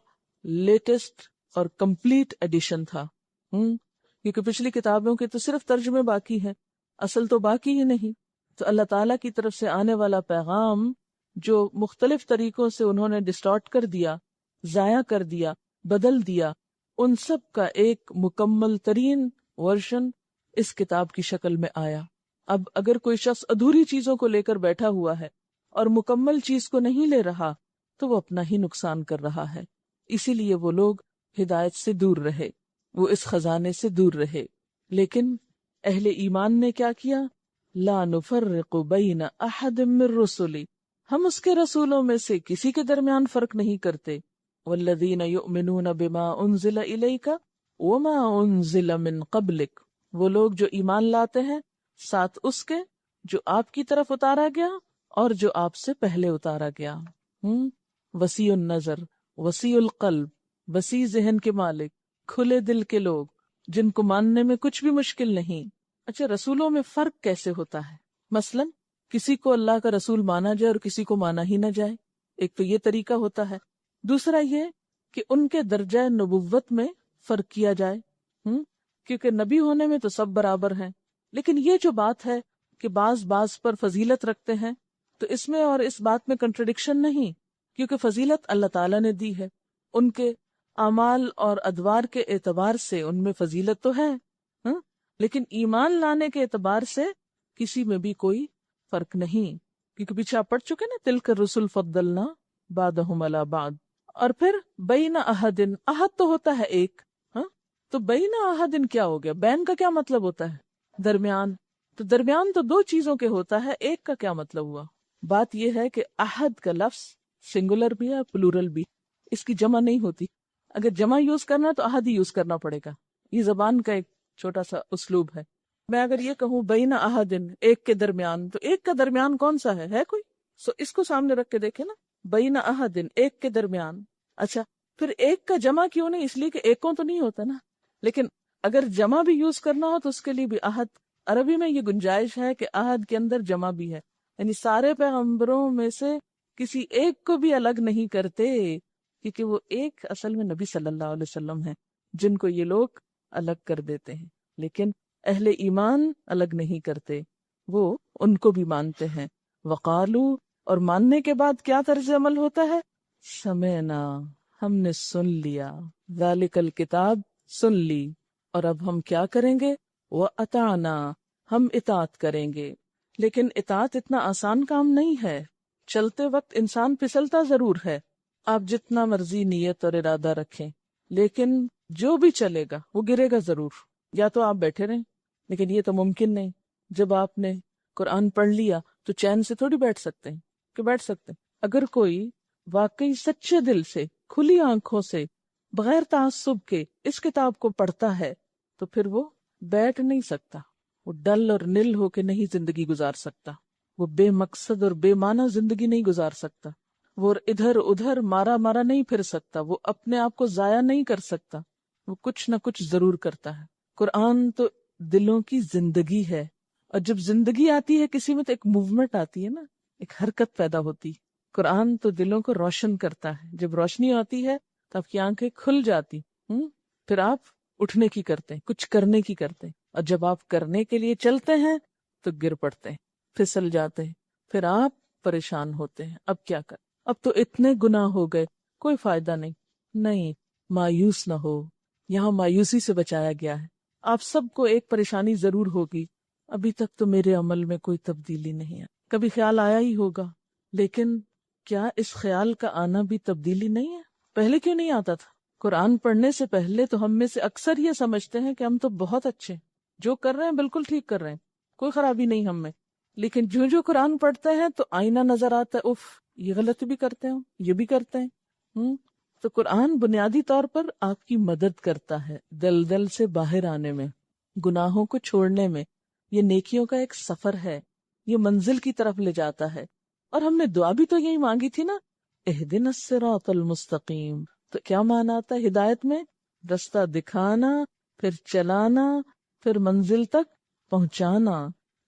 لیٹسٹ اور کمپلیٹ ایڈیشن تھا، کیونکہ پچھلی کتابوں کے تو صرف ترجمے باقی ہیں، اصل تو باقی ہی نہیں۔ تو اللہ تعالیٰ کی طرف سے آنے والا پیغام جو مختلف طریقوں سے انہوں نے ڈسٹارٹ کر دیا، ضائع کر دیا، بدل دیا، ان سب کا ایک مکمل ترین ورژن اس کتاب کی شکل میں آیا۔ اب اگر کوئی شخص ادھوری چیزوں کو لے کر بیٹھا ہوا ہے اور مکمل چیز کو نہیں لے رہا تو وہ اپنا ہی نقصان کر رہا ہے۔ اسی لیے وہ لوگ ہدایت سے دور رہے، وہ اس خزانے سے دور رہے۔ لیکن اہل ایمان نے کیا کیا؟ لا نفرق بین احد من رسلی، ہم اس کے رسولوں میں سے کسی کے درمیان فرق نہیں کرتے۔ والذین یؤمنون بما انزل الیک وما انزل من قبلک، وہ لوگ جو ایمان لاتے ہیں ساتھ اس کے جو آپ کی طرف اتارا گیا اور جو آپ سے پہلے اتارا گیا۔ وسیع النظر، وسیع القلب، وسیع ذہن کے مالک، کھلے دل کے لوگ جن کو ماننے میں کچھ بھی مشکل نہیں۔ اچھا، رسولوں میں فرق کیسے ہوتا ہے؟ مثلا کسی کو اللہ کا رسول مانا جائے اور کسی کو مانا ہی نہ جائے، ایک تو یہ طریقہ ہوتا ہے۔ دوسرا یہ کہ ان کے درجہ نبوت میں فرق کیا جائے، کیونکہ نبی ہونے میں تو سب برابر ہیں، لیکن یہ جو بات ہے کہ بعض پر فضیلت رکھتے ہیں، تو اس میں اور اس بات میں کنٹرڈکشن نہیں، کیونکہ فضیلت اللہ تعالیٰ نے دی ہے، ان کے اعمال اور ادوار کے اعتبار سے ان میں فضیلت تو ہے، لیکن ایمان لانے کے اعتبار سے کسی میں بھی کوئی فرق نہیں، کیونکہ پیچھے آپ پڑھ چکے نا، تلک الرسل فضلنا بعضهم علی بعض۔ اور پھر بین احد، احد تو ہوتا ہے ایک، تو بین احد کیا ہو گیا؟ بین کا کیا مطلب ہوتا ہے؟ درمیان، تو درمیان تو دو چیزوں کے ہوتا ہے، ایک کا کیا مطلب ہوا؟ بات یہ ہے کہ احد کا لفظ سنگولر بھی ہے پلورل بھی، اس کی جمع نہیں ہوتی، اگر جمع یوز کرنا تو احد ہی یوز کرنا پڑے گا، یہ زبان کا ایک چھوٹا سا اسلوب ہے۔ میں اگر یہ کہوں بین احدن، ایک کے درمیان، تو ایک کا درمیان کون سا ہے کوئی؟ سو اس کو سامنے رکھ کے دیکھیں نا، بین احدن، ایک کے درمیان. اچھا پھر ایک کا جمع کیوں نہیں؟ اس لیے کہ ایکوں تو نہیں ہوتا نا. لیکن اگر جمع بھی یوز کرنا ہو تو اس کے لیے بھی احد، عربی میں یہ گنجائش ہے کہ احد کے اندر جمع بھی ہے، یعنی سارے پیغمبروں میں سے کسی ایک کو بھی الگ نہیں کرتے، کیونکہ وہ ایک اصل میں نبی صلی اللہ علیہ وسلم ہیں جن کو یہ لوگ الگ کر دیتے ہیں. لیکن اہل ایمان الگ نہیں کرتے، وہ ان کو بھی مانتے ہیں. وقالو، اور ماننے کے بعد کیا طرز عمل ہوتا ہے؟ سمعنا، ہم نے سن لیا، ذالک الکتاب، سن لی، اور اب ہم کیا کریں گے؟ وَأَطَعْنَا، ہم اطاعت کریں گے. لیکن اطاعت اتنا آسان کام نہیں ہے. چلتے وقت انسان پھسلتا ضرور ہے، آپ جتنا مرضی نیت اور ارادہ رکھیں، لیکن جو بھی چلے گا وہ گرے گا ضرور. یا تو آپ بیٹھے رہیں، لیکن یہ تو ممکن نہیں. جب آپ نے قرآن پڑھ لیا تو چین سے تھوڑی بیٹھ سکتے ہیں کہ بیٹھ سکتے ہیں. اگر کوئی واقعی سچے دل سے، کھلی آنکھوں سے، بغیر تعصب کے اس کتاب کو پڑھتا ہے تو پھر وہ بیٹھ نہیں سکتا. وہ ڈل اور نل ہو کے نہیں زندگی گزار سکتا، وہ بے مقصد اور بے معنی زندگی نہیں گزار سکتا، وہ ادھر ادھر مارا مارا نہیں پھر سکتا، وہ اپنے آپ کو ضائع نہیں کر سکتا، وہ کچھ نہ کچھ ضرور کرتا ہے. قرآن تو دلوں کی زندگی ہے، اور جب زندگی آتی ہے کسی میں تو ایک موومنٹ آتی ہے نا، ایک حرکت پیدا ہوتی. قرآن تو دلوں کو روشن کرتا ہے. جب روشنی آتی ہے تو آپ کی آنکھیں کھل جاتی، پھر آپ اٹھنے کی کرتے ہیں، کچھ کرنے کی کرتے ہیں. اور جب آپ کرنے کے لیے چلتے ہیں تو گر پڑتے ہیں، پھسل جاتے ہیں، پھر آپ پریشان ہوتے ہیں. اب کیا کر؟ اب تو اتنے گناہ ہو گئے، کوئی فائدہ نہیں. نہیں، مایوس نہ ہو، یہاں مایوسی سے بچایا گیا ہے. آپ سب کو ایک پریشانی ضرور ہوگی، ابھی تک تو میرے عمل میں کوئی تبدیلی نہیں ہے. کبھی خیال آیا ہی ہوگا، لیکن کیا اس خیال کا آنا بھی تبدیلی نہیں ہے؟ پہلے کیوں نہیں آتا تھا؟ قرآن پڑھنے سے پہلے تو ہم میں سے اکثر یہ سمجھتے ہیں کہ ہم تو بہت اچھے ہیں، جو کر رہے ہیں بالکل ٹھیک کر رہے ہیں، کوئی خرابی نہیں ہم میں. لیکن جو قرآن پڑھتے ہیں تو آئینہ نظر آتا ہے، اف یہ غلط بھی کرتے ہیں، یہ بھی کرتے ہیں. تو قرآن بنیادی طور پر آپ کی مدد کرتا ہے دلدل سے باہر آنے میں، گناہوں کو چھوڑنے میں. یہ نیکیوں کا ایک سفر ہے، یہ منزل کی طرف لے جاتا ہے. اور ہم نے دعا بھی تو یہی مانگی تھی نا، اہدنا الصراط المستقیم. تو کیا معنی آتا ہے ہدایت میں؟ رستہ دکھانا، پھر چلانا، پھر منزل تک پہنچانا،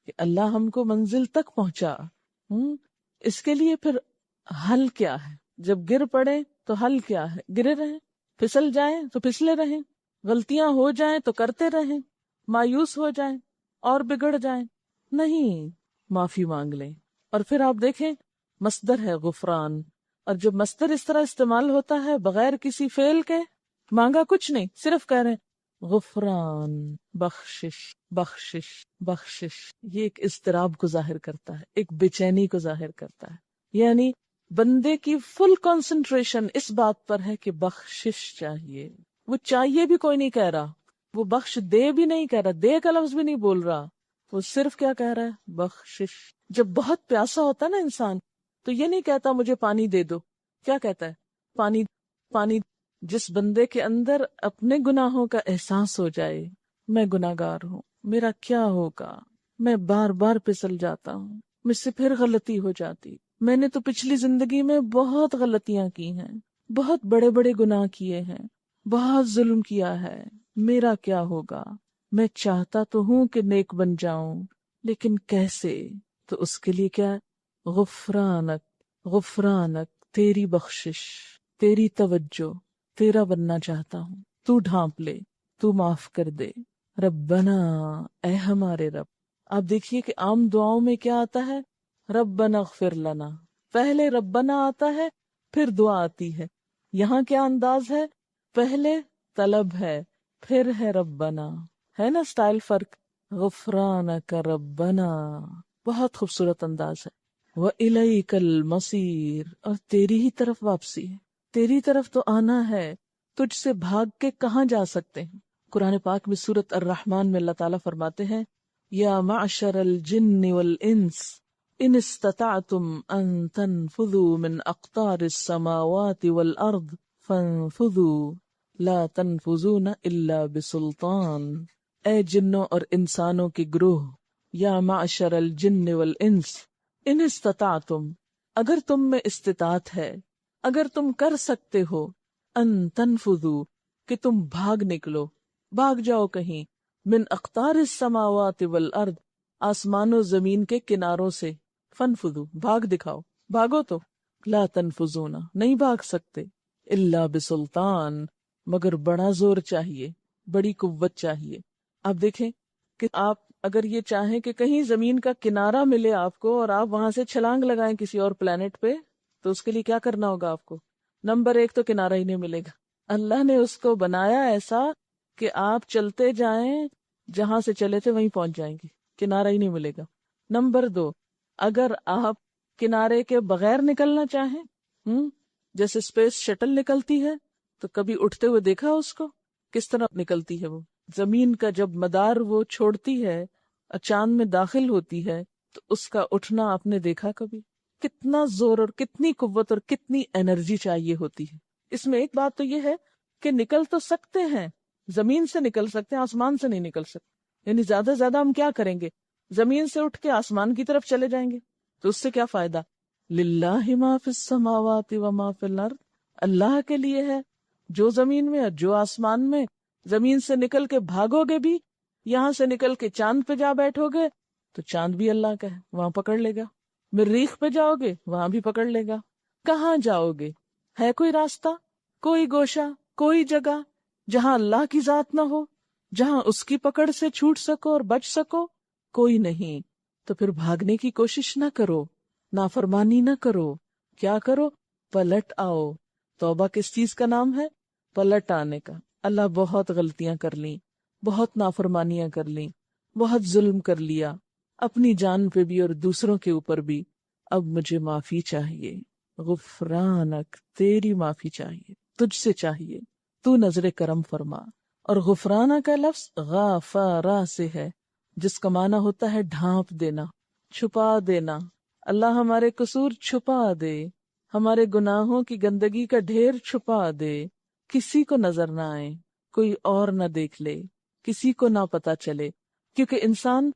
کہ اللہ ہم کو منزل تک پہنچا. اس کے لیے پھر حل کیا ہے؟ جب گر پڑے تو حل کیا ہے؟ گرے رہیں، پھسل جائیں تو پھسلے رہیں، غلطیاں ہو جائیں تو کرتے رہیں، مایوس ہو جائیں اور بگڑ جائیں نہیں، معافی مانگ لیں. اور پھر آپ دیکھیں مصدر ہے غفران، اور جب مصدر اس طرح استعمال ہوتا ہے بغیر کسی فعل کے، مانگا کچھ نہیں، صرف کہہ رہے ہیں غفران، بخشش بخشش بخشش. یہ ایک اضطراب کو ظاہر کرتا ہے، ایک بے چینی کو ظاہر کرتا ہے. یعنی بندے کی فل کنسنٹریشن اس بات پر ہے کہ بخشش چاہیے. وہ چاہیے بھی کوئی نہیں کہہ رہا، وہ بخش دے بھی نہیں کہہ رہا، دے کا لفظ بھی نہیں بول رہا، وہ صرف کیا کہہ رہا ہے؟ بخشش. جب بہت پیاسا ہوتا ہے نا انسان تو یہ نہیں کہتا مجھے پانی دے دو، کیا کہتا ہے؟ پانی پانی. جس بندے کے اندر اپنے گناہوں کا احساس ہو جائے، میں گناہگار ہوں، میرا کیا ہوگا، میں بار بار پھسل جاتا ہوں، مجھ سے پھر غلطی ہو جاتی، میں نے تو پچھلی زندگی میں بہت غلطیاں کی ہیں، بہت بڑے بڑے گناہ کیے ہیں، بہت ظلم کیا ہے، میرا کیا ہوگا، میں چاہتا تو ہوں کہ نیک بن جاؤں، لیکن کیسے؟ تو اس کے لیے کیا؟ غفرانک غفرانک، تیری بخشش، تیری توجہ، تیرا بننا چاہتا ہوں، تو ڈھانپ لے، تو معاف کر دے. ربنا، اے ہمارے رب. آپ دیکھیے کہ عام دعاؤں میں کیا آتا ہے؟ ربنا اغفر لنا، پہلے ربنا آتا ہے پھر دعا آتی ہے. یہاں کیا انداز ہے؟ پہلے طلب ہے پھر ہے ربنا، ہے نا سٹائل فرق. غفرانک ربنا، بہت خوبصورت انداز ہے. وَإِلَيْكَ الْمَصِيرُ، اور تیری ہی طرف واپسی ہے، تیری طرف تو آنا ہے، تجھ سے بھاگ کے کہاں جا سکتے ہیں. قرآن پاک میں سورۃ الرحمن میں اللہ تعالیٰ فرماتے ہیں یا معشر الجن والانس ان استطعتم ان تنفذوا من اقطار السماوات والارض فانفذوا لا تنفذون الا بسلطان. اے جنوں اور انسانوں کے گروہ، یا معشر الجن والانس ان استطعتم، اگر تم میں استطاعت ہے، اگر تم کر سکتے ہو، ان تنفذوا، کہ تم بھاگ نکلو، بھاگ جاؤ کہیں، من اقطار السماوات والارض، آسمان و زمین کے کناروں سے، فنفذوا، بھاگ دکھاؤ، بھاگو تو، لا تنفذون، نہیں بھاگ سکتے، الا بسلطان، مگر بڑا زور چاہیے، بڑی قوت چاہیے۔ آپ دیکھیں کہ آپ اگر یہ چاہیں کہ کہیں زمین کا کنارہ ملے آپ کو اور آپ وہاں سے چھلانگ لگائیں کسی اور پلانٹ پہ، تو اس کے لیے کیا کرنا ہوگا آپ کو؟ نمبر ایک تو کنارہ ہی نہیں ملے گا۔ اللہ نے اس کو بنایا ایسا کہ آپ چلتے جائیں، جہاں سے چلے تھے وہیں پہنچ جائیں گے، کنارہ ہی نہیں ملے گا۔ نمبر دو، اگر آپ کنارے کے بغیر نکلنا چاہیں، جیسے اسپیس شٹل نکلتی ہے، تو کبھی اٹھتے ہوئے دیکھا اس کو کس طرح نکلتی ہے؟ وہ زمین کا جب مدار وہ چھوڑتی ہے، چاند میں داخل ہوتی ہے، تو اس کا اٹھنا آپ نے دیکھا کبھی؟ کتنا زور اور کتنی قوت اور کتنی انرجی چاہیے ہوتی ہے۔ اس میں ایک بات تو یہ ہے کہ نکل تو سکتے ہیں، زمین سے نکل سکتے ہیں، آسمان سے نہیں نکل سکتے۔ یعنی زیادہ سے زیادہ ہم کیا کریں گے؟ زمین سے اٹھ کے آسمان کی طرف چلے جائیں گے، تو اس سے کیا فائدہ؟ للہ ما فی السماوات و ما فی الارض، اللہ کے لیے ہے جو زمین میں اور جو آسمان میں۔ زمین سے نکل کے بھاگو گے بھی، یہاں سے نکل کے چاند پہ جا بیٹھو گے تو چاند بھی اللہ کا ہے، وہاں پکڑ لے گا۔ مریخ پہ جاؤ گے وہاں بھی پکڑ لے گا۔ کہاں جاؤ گے؟ ہے کوئی راستہ، کوئی گوشہ، کوئی جگہ جہاں اللہ کی ذات نہ ہو، جہاں اس کی پکڑ سے چھوٹ سکو اور بچ سکو؟ کوئی نہیں۔ تو پھر بھاگنے کی کوشش نہ کرو، نافرمانی نہ کرو، کیا کرو؟ پلٹ آؤ۔ توبہ کس چیز کا نام ہے؟ پلٹ آنے کا۔ اللہ بہت غلطیاں کر لیں، بہت نافرمانیاں کر لیں، بہت ظلم کر لیا اپنی جان پہ بھی اور دوسروں کے اوپر بھی، اب مجھے معافی چاہیے، غفرانک، تیری معافی چاہیے، تجھ سے چاہیے، تو نظر کرم فرما۔ اور غفرانہ کا لفظ غافارہ سے ہے، جس کا معنی ہوتا ہے ڈھانپ دینا، چھپا دینا۔ اللہ ہمارے قصور چھپا دے، ہمارے گناہوں کی گندگی کا ڈھیر چھپا دے، کسی کو نظر نہ آئے، کوئی اور نہ دیکھ لے، کسی کو نہ پتا چلے۔ کیونکہ انسان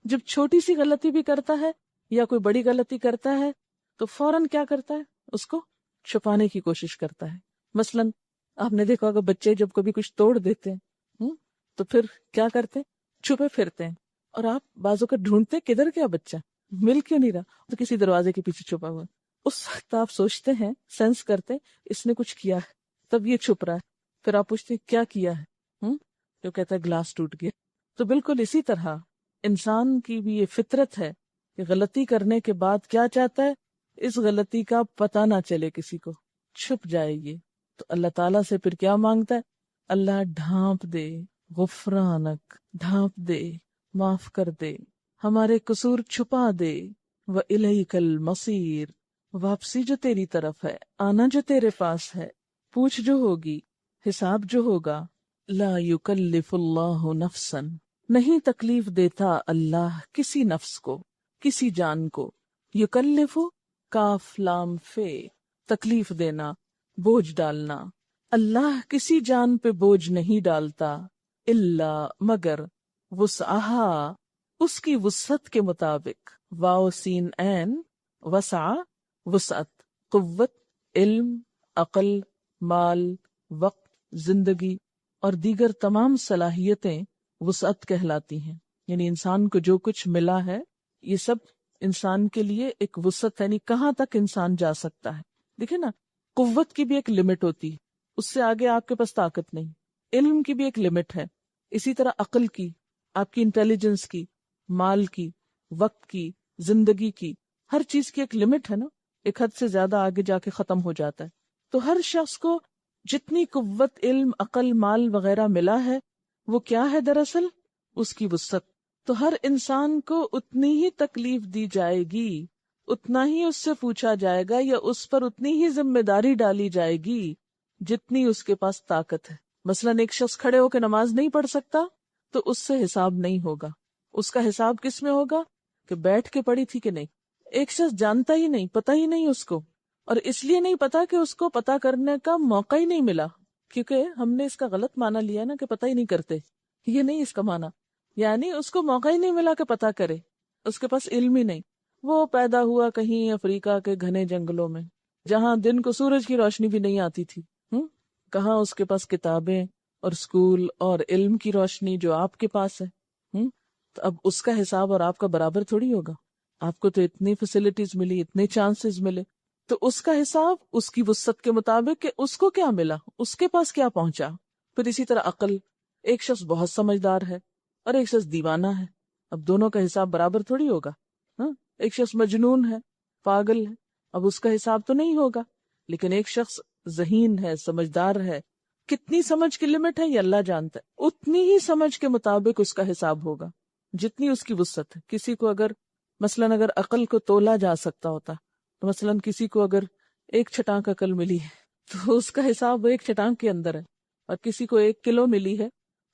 جب چھوٹی سی غلطی بھی کرتا ہے یا کوئی بڑی غلطی کرتا ہے تو فوراً کیا کرتا ہے؟ اس کو چھپانے کی کوشش کرتا ہے۔ مثلاً آپ نے دیکھا ہوگا بچے جب کبھی کچھ توڑ دیتے ہیں تو پھر کیا کرتے ہیں؟ چھپے پھرتے ہیں، اور آپ بازو کا ڈھونڈتے کدھر گیا بچہ، مل کیوں نہیں رہا؟ تو کسی دروازے کے پیچھے چھپا ہوا ہے۔ اس وقت آپ سوچتے ہیں، سینس کرتے اس نے کچھ کیا ہے، تب یہ چھپ رہا ہے۔ پھر آپ پوچھتے کیا کیا ہے؟ جو کہتا ہے گلاس ٹوٹ گیا۔ تو بالکل اسی طرح انسان کی بھی یہ فطرت ہے کہ غلطی کرنے کے بعد کیا چاہتا ہے؟ اس غلطی کا پتہ نہ چلے کسی کو، چھپ جائے یہ۔ تو اللہ تعالیٰ سے پھر کیا مانگتا ہے؟ اللہ ڈھانپ دے، غفرانک، ڈھانپ دے، معاف کر دے، ہمارے قصور چھپا دے، وَإِلَيْكَ الْمَصِيرُ، واپسی جو تیری طرف ہے، آنا جو تیرے پاس ہے، پوچھ جو ہوگی، حساب جو ہوگا۔ لا یکلف اللہ نفسا، نہیں تکلیف دیتا اللہ کسی نفس کو، کسی جان کو۔ یکلف، کاف لام فے، تکلیف دینا، بوجھ ڈالنا۔ اللہ کسی جان پہ بوجھ نہیں ڈالتا، الا مگر، وسعہا، اس کی وسعت کے مطابق۔ واو سین عین، وسع، وسعت، قوت، علم، عقل، مال، وقت، زندگی اور دیگر تمام صلاحیتیں وسعت کہلاتی ہیں۔ یعنی انسان کو جو کچھ ملا ہے یہ سب انسان کے لیے ایک وسعت ہے، یعنی کہاں تک انسان جا سکتا ہے۔ دیکھیں نا، قوت کی بھی ایک لمٹ ہوتی ہے، اس سے آگے آپ کے پاس طاقت نہیں۔ علم کی بھی ایک لمٹ ہے، اسی طرح عقل کی، آپ کی انٹیلیجنس کی، مال کی، وقت کی، زندگی کی، ہر چیز کی ایک لمٹ ہے نا، ایک حد سے زیادہ آگے جا کے ختم ہو جاتا ہے۔ تو ہر شخص کو جتنی قوت، علم، عقل، مال وغیرہ ملا ہے وہ کیا ہے؟ دراصل اس کی وسعت۔ تو ہر انسان کو اتنی ہی تکلیف دی جائے گی، اتنا ہی اس سے پوچھا جائے گا، یا اس پر اتنی ہی ذمہ داری ڈالی جائے گی جتنی اس کے پاس طاقت ہے۔ مثلاً ایک شخص کھڑے ہو کے نماز نہیں پڑھ سکتا تو اس سے حساب نہیں ہوگا۔ اس کا حساب کس میں ہوگا؟ کہ بیٹھ کے پڑھی تھی کہ نہیں۔ ایک شخص جانتا ہی نہیں، پتہ ہی نہیں اس کو، اور اس لیے نہیں پتا کہ اس کو پتا کرنے کا موقع ہی نہیں ملا، کیونکہ ہم نے اس کا غلط معنی لیا نا کہ پتہ ہی نہیں کرتے۔ یہ نہیں اس کا معنی، یعنی اس کو موقع ہی نہیں ملا کہ پتہ کرے، اس کے پاس علم ہی نہیں. وہ پیدا ہوا کہیں افریقہ کے گھنے جنگلوں میں جہاں دن کو سورج کی روشنی بھی نہیں آتی تھی. کہاں اس کے پاس کتابیں اور اسکول اور علم کی روشنی جو آپ کے پاس ہے. تو اب اس کا حساب اور آپ کا برابر تھوڑی ہوگا. آپ کو تو اتنی فیسلٹیز ملی، اتنے چانسز ملے، تو اس کا حساب اس کی وسعت کے مطابق کہ اس کو کیا ملا، اس کے پاس کیا پہنچا. پھر اسی طرح عقل، ایک شخص بہت سمجھدار ہے اور ایک شخص دیوانہ ہے، اب دونوں کا حساب برابر تھوڑی ہوگا. ایک شخص مجنون ہے، پاگل ہے، اب اس کا حساب تو نہیں ہوگا. لیکن ایک شخص ذہین ہے، سمجھدار ہے. کتنی سمجھ کی لمٹ ہے یہ اللہ جانتا ہے، اتنی ہی سمجھ کے مطابق اس کا حساب ہوگا جتنی اس کی وسعت ہے. کسی کو اگر اگر عقل کو تولا جا سکتا ہوتا، تو مثلاً کسی کو اگر 1 چھٹانک عقل ملی ہے تو اس کا حساب 1 چھٹانک کے اندر ہے، اور کسی کو 1 کلو ملی ہے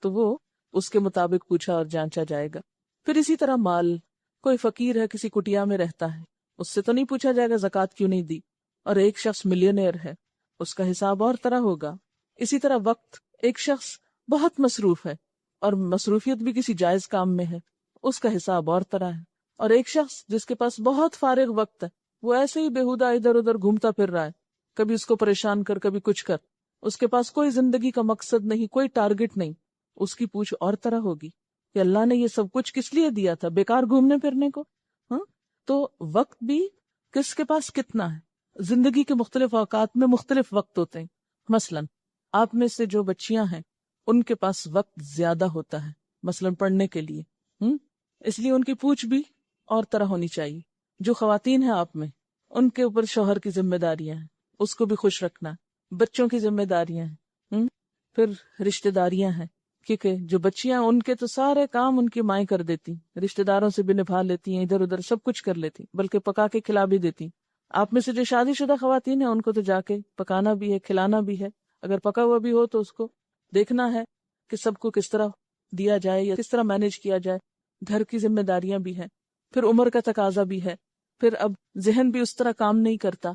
تو وہ اس کے مطابق پوچھا اور جانچا جائے گا. پھر اسی طرح مال، کوئی فقیر ہے کسی کٹیا میں رہتا ہے، اس سے تو نہیں پوچھا جائے گا زکوٰۃ کیوں نہیں دی. اور ایک شخص ملینئر ہے، اس کا حساب اور طرح ہوگا. اسی طرح وقت، ایک شخص بہت مصروف ہے اور مصروفیت بھی کسی جائز کام میں ہے، اس کا حساب اور طرح ہے. اور ایک شخص جس کے پاس بہت فارغ وقت ہے، وہ ایسے ہی بےہودہ ادھر ادھر گھومتا پھر رہا ہے، کبھی اس کو پریشان کر کبھی کچھ کر، اس کے پاس کوئی زندگی کا مقصد نہیں، کوئی ٹارگٹ نہیں، اس کی پوچھ اور طرح ہوگی کہ اللہ نے یہ سب کچھ کس لیے دیا تھا، بیکار گھومنے پھرنے کو. تو وقت بھی کس کے پاس کتنا ہے. زندگی کے مختلف اوقات میں مختلف وقت ہوتے ہیں. مثلاً آپ میں سے جو بچیاں ہیں ان کے پاس وقت زیادہ ہوتا ہے مثلاً پڑھنے کے لیے، اس لیے ان کی پوچھ بھی اور طرح ہونی چاہیے. جو خواتین ہیں آپ میں، ان کے اوپر شوہر کی ذمہ داریاں ہیں، اس کو بھی خوش رکھنا، بچوں کی ذمہ داریاں ہیں، پھر رشتہ داریاں ہیں، کیونکہ جو بچیاں ان کے تو سارے کام ان کی مائیں کر دیتی، رشتہ داروں سے بھی نبھا لیتی ہیں، ادھر ادھر سب کچھ کر لیتی، بلکہ پکا کے کھلا بھی دیتی. آپ میں سے جو شادی شدہ خواتین ہیں ان کو تو جا کے پکانا بھی ہے، کھلانا بھی ہے، اگر پکا ہوا بھی ہو تو اس کو دیکھنا ہے کہ سب کو کس طرح دیا جائے یا کس طرح مینج کیا جائے. گھر کی ذمہ داریاں بھی ہیں، پھر عمر کا تقاضا بھی ہے، پھر اب ذہن بھی اس طرح کام نہیں کرتا.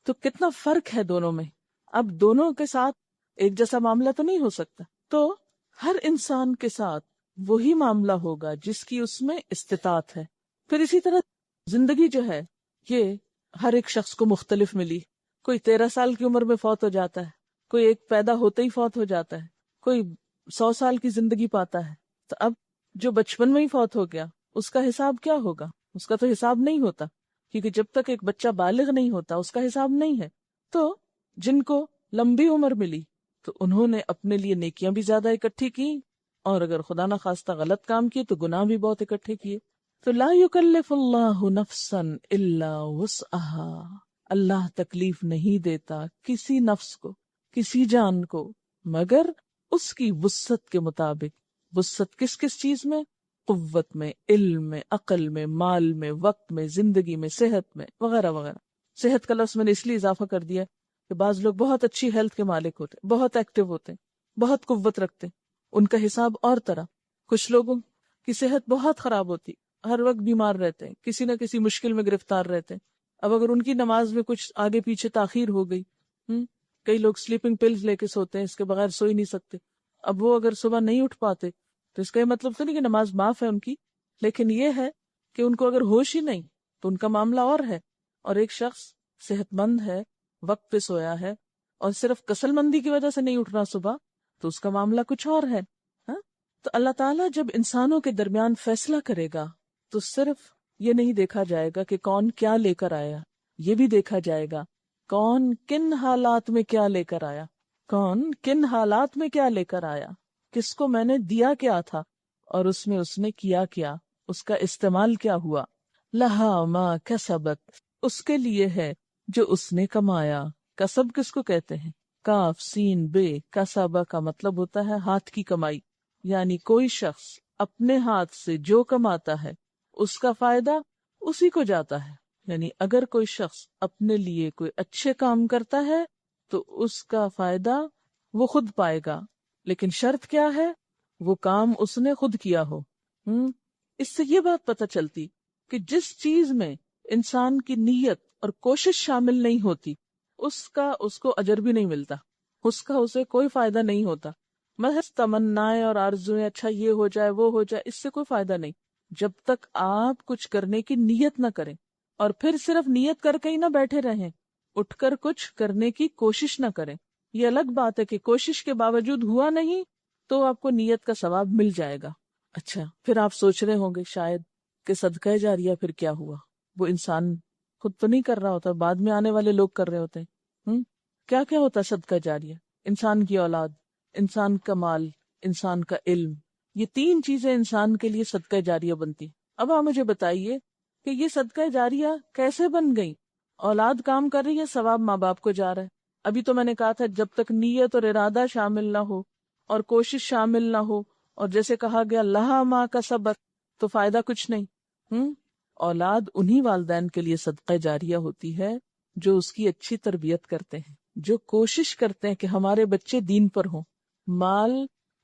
تو کتنا فرق ہے دونوں میں. اب دونوں کے ساتھ ایک جیسا معاملہ تو نہیں ہو سکتا. تو ہر انسان کے ساتھ وہی معاملہ ہوگا جس کی اس میں استطاعت ہے. پھر اسی طرح زندگی جو ہے یہ ہر ایک شخص کو مختلف ملی. کوئی 13 سال کی عمر میں فوت ہو جاتا ہے، کوئی ایک پیدا ہوتے ہی فوت ہو جاتا ہے، کوئی 100 سال کی زندگی پاتا ہے. تو اب جو بچپن میں ہی فوت ہو گیا اس کا حساب کیا ہوگا؟ اس کا تو حساب نہیں ہوتا، کیونکہ جب تک ایک بچہ بالغ نہیں ہوتا اس کا حساب نہیں ہے. تو جن کو لمبی عمر ملی تو انہوں نے اپنے لیے نیکیاں بھی زیادہ اکٹھی کی، اور اگر خدا نہ خواستہ غلط کام کیے تو گناہ بھی بہت اکٹھے کیے. تو لا یکلف اللہ نفسا الا وسعها، اللہ تکلیف نہیں دیتا کسی نفس کو، کسی جان کو، مگر اس کی وسعت کے مطابق. وسعت کس کس چیز میں؟ قوت میں، علم میں، عقل میں، مال میں، وقت میں، زندگی میں، صحت میں، وغیرہ وغیرہ. صحت کا لفظ میں نے اس لیے اضافہ کر دیا کہ بعض لوگ بہت اچھی ہیلتھ کے مالک ہوتے، بہت ایکٹیو ہوتے، بہت قوت رکھتے، ان کا حساب اور طرح. کچھ لوگوں کی صحت بہت خراب ہوتی، ہر وقت بیمار رہتے ہیں، کسی نہ کسی مشکل میں گرفتار رہتے ہیں. اب اگر ان کی نماز میں کچھ آگے پیچھے تاخیر ہو گئی، کئی لوگ سلیپنگ پلز لے کے سوتے ہیں، اس کے بغیر سو ہی نہیں سکتے. اب وہ اگر صبح نہیں اٹھ پاتے تو اس کا یہ مطلب تو نہیں کہ نماز معاف ہے ان کی، لیکن یہ ہے کہ ان کو اگر ہوش ہی نہیں تو ان کا معاملہ اور ہے. اور ایک شخص صحت مند ہے، وقت پہ سویا ہے، اور صرف کسل مندی کی وجہ سے نہیں اٹھ رہا صبح، تو اس کا معاملہ کچھ اور ہے. تو اللہ تعالیٰ جب انسانوں کے درمیان فیصلہ کرے گا تو صرف یہ نہیں دیکھا جائے گا کہ کون کیا لے کر آیا، یہ بھی دیکھا جائے گا کون کن حالات میں کیا لے کر آیا، کون کن حالات میں کیا لے کر آیا، کس کو میں نے دیا کیا تھا اور اس میں اس نے کیا کیا، اس کا استعمال کیا ہوا. لہا ما کسبت، اس کے لیے ہے جو اس نے کمایا. کسب کس کو کہتے ہیں؟ کاف سین بے، کسبہ کا مطلب ہوتا ہے ہاتھ کی کمائی. یعنی کوئی شخص اپنے ہاتھ سے جو کماتا ہے اس کا فائدہ اسی کو جاتا ہے. یعنی اگر کوئی شخص اپنے لیے کوئی اچھے کام کرتا ہے تو اس کا فائدہ وہ خود پائے گا، لیکن شرط کیا ہے؟ وہ کام اس نے خود کیا ہو. اس سے یہ بات پتہ چلتی کہ جس چیز میں انسان کی نیت اور کوشش شامل نہیں ہوتی اس کو اجر بھی نہیں ملتا، اس کا اسے کوئی فائدہ نہیں ہوتا. محض تمنائیں اور آرزویں، اچھا یہ ہو جائے وہ ہو جائے، اس سے کوئی فائدہ نہیں جب تک آپ کچھ کرنے کی نیت نہ کریں، اور پھر صرف نیت کر کے ہی نہ بیٹھے رہیں، اٹھ کر کچھ کرنے کی کوشش نہ کریں۔ یہ الگ بات ہے کہ کوشش کے باوجود ہوا نہیں تو آپ کو نیت کا ثواب مل جائے گا۔ اچھا، پھر آپ سوچ رہے ہوں گے شاید کہ صدقہ جاریہ پھر کیا ہوا؟ وہ انسان خود تو نہیں کر رہا ہوتا، بعد میں آنے والے لوگ کر رہے ہوتے ہیں۔ کیا کیا ہوتا ہے صدقہ جاریہ؟ انسان کی اولاد، انسان کا مال، انسان کا علم، یہ تین چیزیں انسان کے لیے صدقہ جاریہ بنتی۔ اب آپ مجھے بتائیے کہ یہ صدقہ جاریہ کیسے بن گئی؟ اولاد کام کر رہی ہے، ثواب ماں باپ کو جا رہا ہے۔ ابھی تو میں نے کہا تھا جب تک نیت اور ارادہ شامل نہ ہو اور کوشش شامل نہ ہو، اور جیسے کہا گیا لہا ما کسبت، تو فائدہ کچھ نہیں۔ اولاد انہی والدین کے لیے صدقہ جاریہ ہوتی ہے جو اس کی اچھی تربیت کرتے ہیں، جو کوشش کرتے ہیں کہ ہمارے بچے دین پر ہوں۔ مال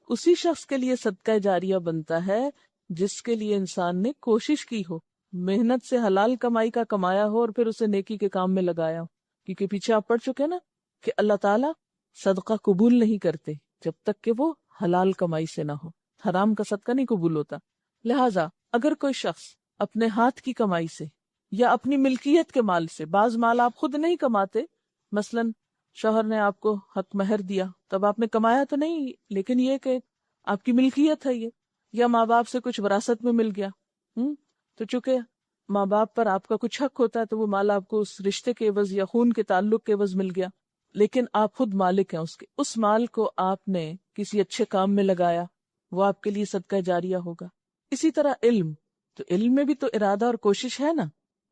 اسی شخص کے لیے صدقہ جاریہ بنتا ہے جس کے لیے انسان نے کوشش کی ہو، محنت سے حلال کمائی کا کمایا ہو اور پھر اسے نیکی کے کام میں لگایا ہو۔ کیونکہ پیچھے آپ پڑھ چکے نا کہ اللہ تعالیٰ صدقہ قبول نہیں کرتے جب تک کہ وہ حلال کمائی سے نہ ہو، حرام کا صدقہ نہیں قبول ہوتا۔ لہٰذا اگر کوئی شخص اپنے ہاتھ کی کمائی سے یا اپنی ملکیت کے مال سے، بعض مال آپ خود نہیں کماتے، مثلاً شوہر نے آپ کو حق مہر دیا، تب آپ نے کمایا تو نہیں، لیکن یہ کہ آپ کی ملکیت ہے یہ، یا ماں باپ سے کچھ وراثت میں مل گیا، تو چونکہ ماں باپ پر آپ کا کچھ حق ہوتا ہے تو وہ مال آپ کو اس رشتے کے عوض یا خون کے تعلق کے عوض مل گیا، لیکن آپ خود مالک ہیں اس کے، اس مال کو آپ نے کسی اچھے کام میں لگایا، وہ آپ کے لیے صدقہ جاریہ ہوگا۔ اسی طرح علم، تو علم میں بھی تو ارادہ اور کوشش ہے نا۔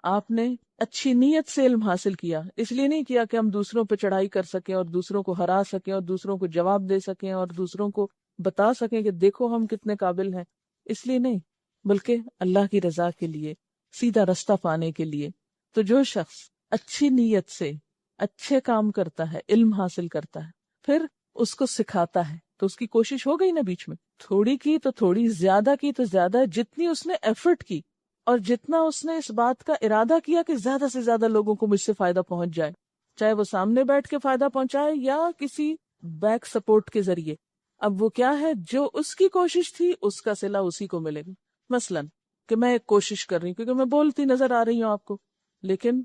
آپ نے اچھی نیت سے علم حاصل کیا، اس لیے نہیں کیا کہ ہم دوسروں پہ چڑھائی کر سکیں اور دوسروں کو ہرا سکیں اور دوسروں کو جواب دے سکیں اور دوسروں کو بتا سکیں کہ دیکھو ہم کتنے قابل ہیں، اس لیے نہیں، بلکہ اللہ کی رضا کے لیے، سیدھا رستہ پانے کے لیے۔ تو جو شخص اچھی نیت سے اچھے کام کرتا ہے، علم حاصل کرتا ہے، پھر اس کو سکھاتا ہے، تو اس کی کوشش ہو گئی نا، بیچ میں تھوڑی کی تو تھوڑی، زیادہ کی تو زیادہ، جتنی اس نے ایفرٹ کی اور جتنا اس نے اس بات کا ارادہ کیا کہ زیادہ سے زیادہ لوگوں کو مجھ سے فائدہ پہنچ جائے، چاہے وہ سامنے بیٹھ کے فائدہ پہنچائے یا کسی بیک سپورٹ کے ذریعے، اب وہ کیا ہے، جو اس کی کوشش تھی اس کا صلہ اسی کو ملے گا۔ مثلاً کہ میں ایک کوشش کر رہی ہوں کیونکہ میں بولتی نظر آ رہی ہوں آپ کو، لیکن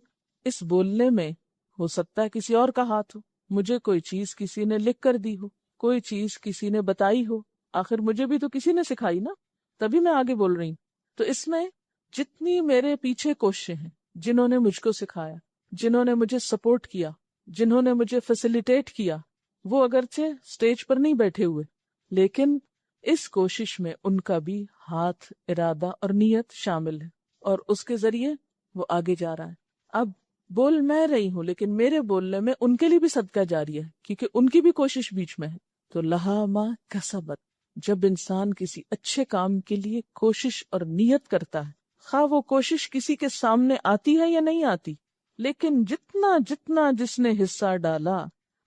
اس بولنے میں ہو سکتا ہے کسی اور کا ہاتھ ہو، مجھے کوئی چیز کسی نے لکھ کر دی ہو، کوئی چیز کسی نے بتائی ہو، آخر مجھے بھی تو کسی نے سکھائی نا، تبھی میں آگے بول رہی ہوں۔ تو اس میں جتنی میرے پیچھے کوششیں ہیں، جنہوں نے مجھ کو سکھایا، جنہوں نے مجھے سپورٹ کیا، جنہوں نے مجھے فیسیلیٹیٹ کیا، وہ اگرچہ سٹیج پر نہیں بیٹھے ہوئے، لیکن اس کوشش میں ان کا بھی ہاتھ، ارادہ اور نیت شامل ہے، اور اس کے ذریعے وہ آگے جا رہا ہے۔ اب بول میں رہی ہوں لیکن میرے بولنے میں ان کے لیے بھی صدقہ جاری ہے، کیونکہ ان کی بھی کوشش بیچ میں ہے۔ تو لہا ما کسبت، جب انسان کسی اچھے کام کے لیے کوشش اور نیت کرتا ہے، خواہ وہ کوشش کسی کے سامنے آتی ہے یا نہیں آتی، لیکن جتنا جتنا جس نے حصہ ڈالا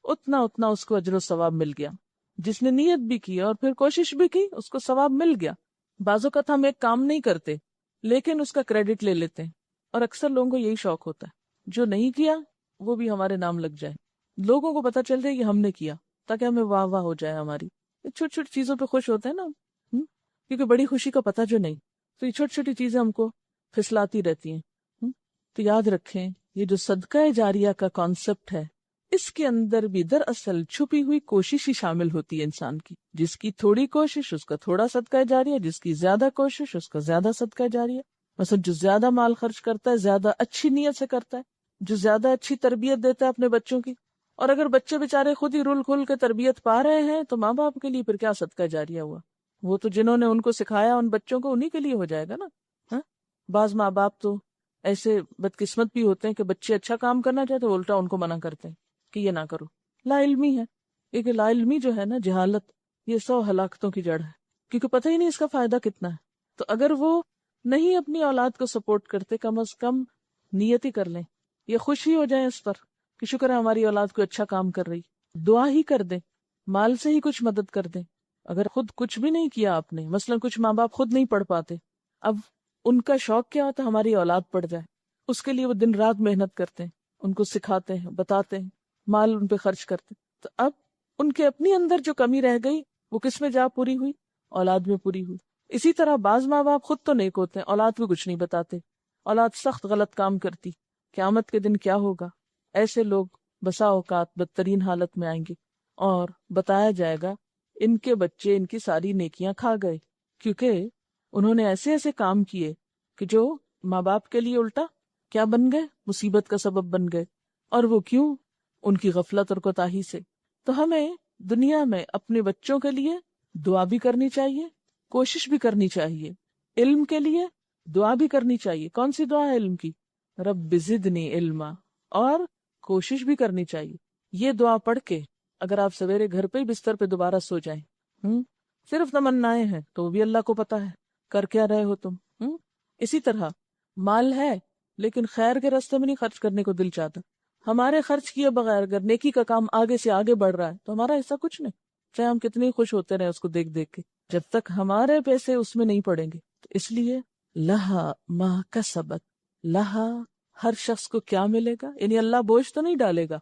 اتنا اتنا اس کو اجر و ثواب مل گیا۔ جس نے نیت بھی کی اور پھر کوشش بھی کی اس کو ثواب مل گیا۔ بعض اوقات ہم ایک کام نہیں کرتے لیکن اس کا کریڈٹ لے لیتے ہیں، اور اکثر لوگوں کو یہی شوق ہوتا ہے جو نہیں کیا وہ بھی ہمارے نام لگ جائے، لوگوں کو پتہ چل جائے کہ ہم نے کیا، تاکہ ہمیں واہ واہ ہو جائے ہماری۔ چھوٹی چھوٹی چیزوں پہ خوش ہوتے ہیں نا، کیونکہ بڑی خوشی کا پتہ جو نہیں، تو یہ چھوٹی چھوٹی چیزیں ہم کو پھسلاتی رہتی ہیں۔ تو یاد رکھیں یہ جو صدقہ جاریہ کا کانسیپٹ ہے، اس کے اندر بھی دراصل چھپی ہوئی کوشش ہی شامل ہوتی ہے انسان کی۔ جس کی تھوڑی کوشش اس کا تھوڑا صدقہ جاریہ، جس کی زیادہ کوشش اس کا زیادہ صدقہ جاریہ۔ مثلا جو زیادہ مال خرچ کرتا ہے زیادہ اچھی نیت سے کرتا ہے، جو زیادہ اچھی تربیت دیتا ہے اپنے بچوں کی، اور اگر بچے بیچارے خود ہی رول کھل کے تربیت پا رہے ہیں تو ماں باپ کے لیے پھر کیا صدقہ جاریہ ہوا؟ وہ تو جنہوں نے ان کو سکھایا ان بچوں کو، انہی کے لیے ہو جائے گا نا۔ بعض ماں باپ تو ایسے بدقسمت بھی ہوتے ہیں کہ بچے اچھا کام کرنا چاہتے تو الٹا ان کو منع کرتے ہیں کہ یہ نہ کرو، لا علمی ہے۔ کیونکہ لا علمی جو ہے نا، جہالت، یہ 100 ہلاکتوں کی جڑ ہے، کیونکہ پتہ ہی نہیں اس کا فائدہ کتنا ہے۔ تو اگر وہ نہیں اپنی اولاد کو سپورٹ کرتے، کم از کم نیت ہی کر لیں، یہ خوشی ہو جائیں اس پر کہ شکر ہے ہماری اولاد کو اچھا کام کر رہی، دعا ہی کر دیں، مال سے ہی کچھ مدد کر دیں۔ اگر خود کچھ بھی نہیں کیا آپ نے، مثلا کچھ ماں باپ خود نہیں پڑھ پاتے، اب ان کا شوق کیا ہوتا ہے ہماری اولاد پڑھ جائے، اس کے لیے وہ دن رات محنت کرتے ہیں، ان کو سکھاتے ہیں، بتاتے ہیں، مال ان پہ خرچ کرتے ہیں۔ تو اب ان کے اپنی اندر جو کمی رہ گئی وہ کس میں جا پوری ہوئی؟ اولاد میں پوری ہوئی۔ اسی طرح بعض ماں باپ خود تو نیک ہوتے ہیں، اولاد کو کچھ نہیں بتاتے، اولاد سخت غلط کام کرتی، قیامت کے دن کیا ہوگا؟ ایسے لوگ بسا اوقات بدترین حالت میں آئیں گے، اور بتایا جائے گا ان کے بچے ان کی ساری نیکیاں کھا گئے، کیونکہ انہوں نے ایسے ایسے کام کیے کہ جو ماں باپ کے لیے الٹا کیا بن گئے؟ مصیبت کا سبب بن گئے۔ اور وہ کیوں؟ ان کی غفلت اور کوتاہی سے۔ تو ہمیں دنیا میں اپنے بچوں کے لیے دعا بھی کرنی چاہیے، کوشش بھی کرنی چاہیے، علم کے لیے دعا بھی کرنی چاہیے۔ کون سی دعا ہے علم کی؟ رب زدنی علما۔ اور کوشش بھی کرنی چاہیے۔ یہ دعا پڑھ کے اگر آپ سویرے گھر پہ ہی بستر پہ دوبارہ سو جائیں، صرف تمنائیں ہیں تو وہ بھی اللہ کو پتا ہے کر کیا رہے ہو تم۔ اسی طرح مال ہے لیکن خیر کے راستے میں نہیں خرچ کرنے کو دل چاہتا، ہمارے خرچ کیے بغیر اگر نیکی کا کام آگے سے آگے بڑھ رہا ہے تو ہمارا ایسا کچھ نہیں، چاہے ہم کتنی خوش ہوتے رہے اس کو دیکھ دیکھ کے، جب تک ہمارے پیسے اس میں نہیں پڑیں گے۔ تو اس لیے لہا ما کسبت، لہا ہر شخص کو کیا ملے گا، یعنی اللہ بوجھ تو نہیں ڈالے گا،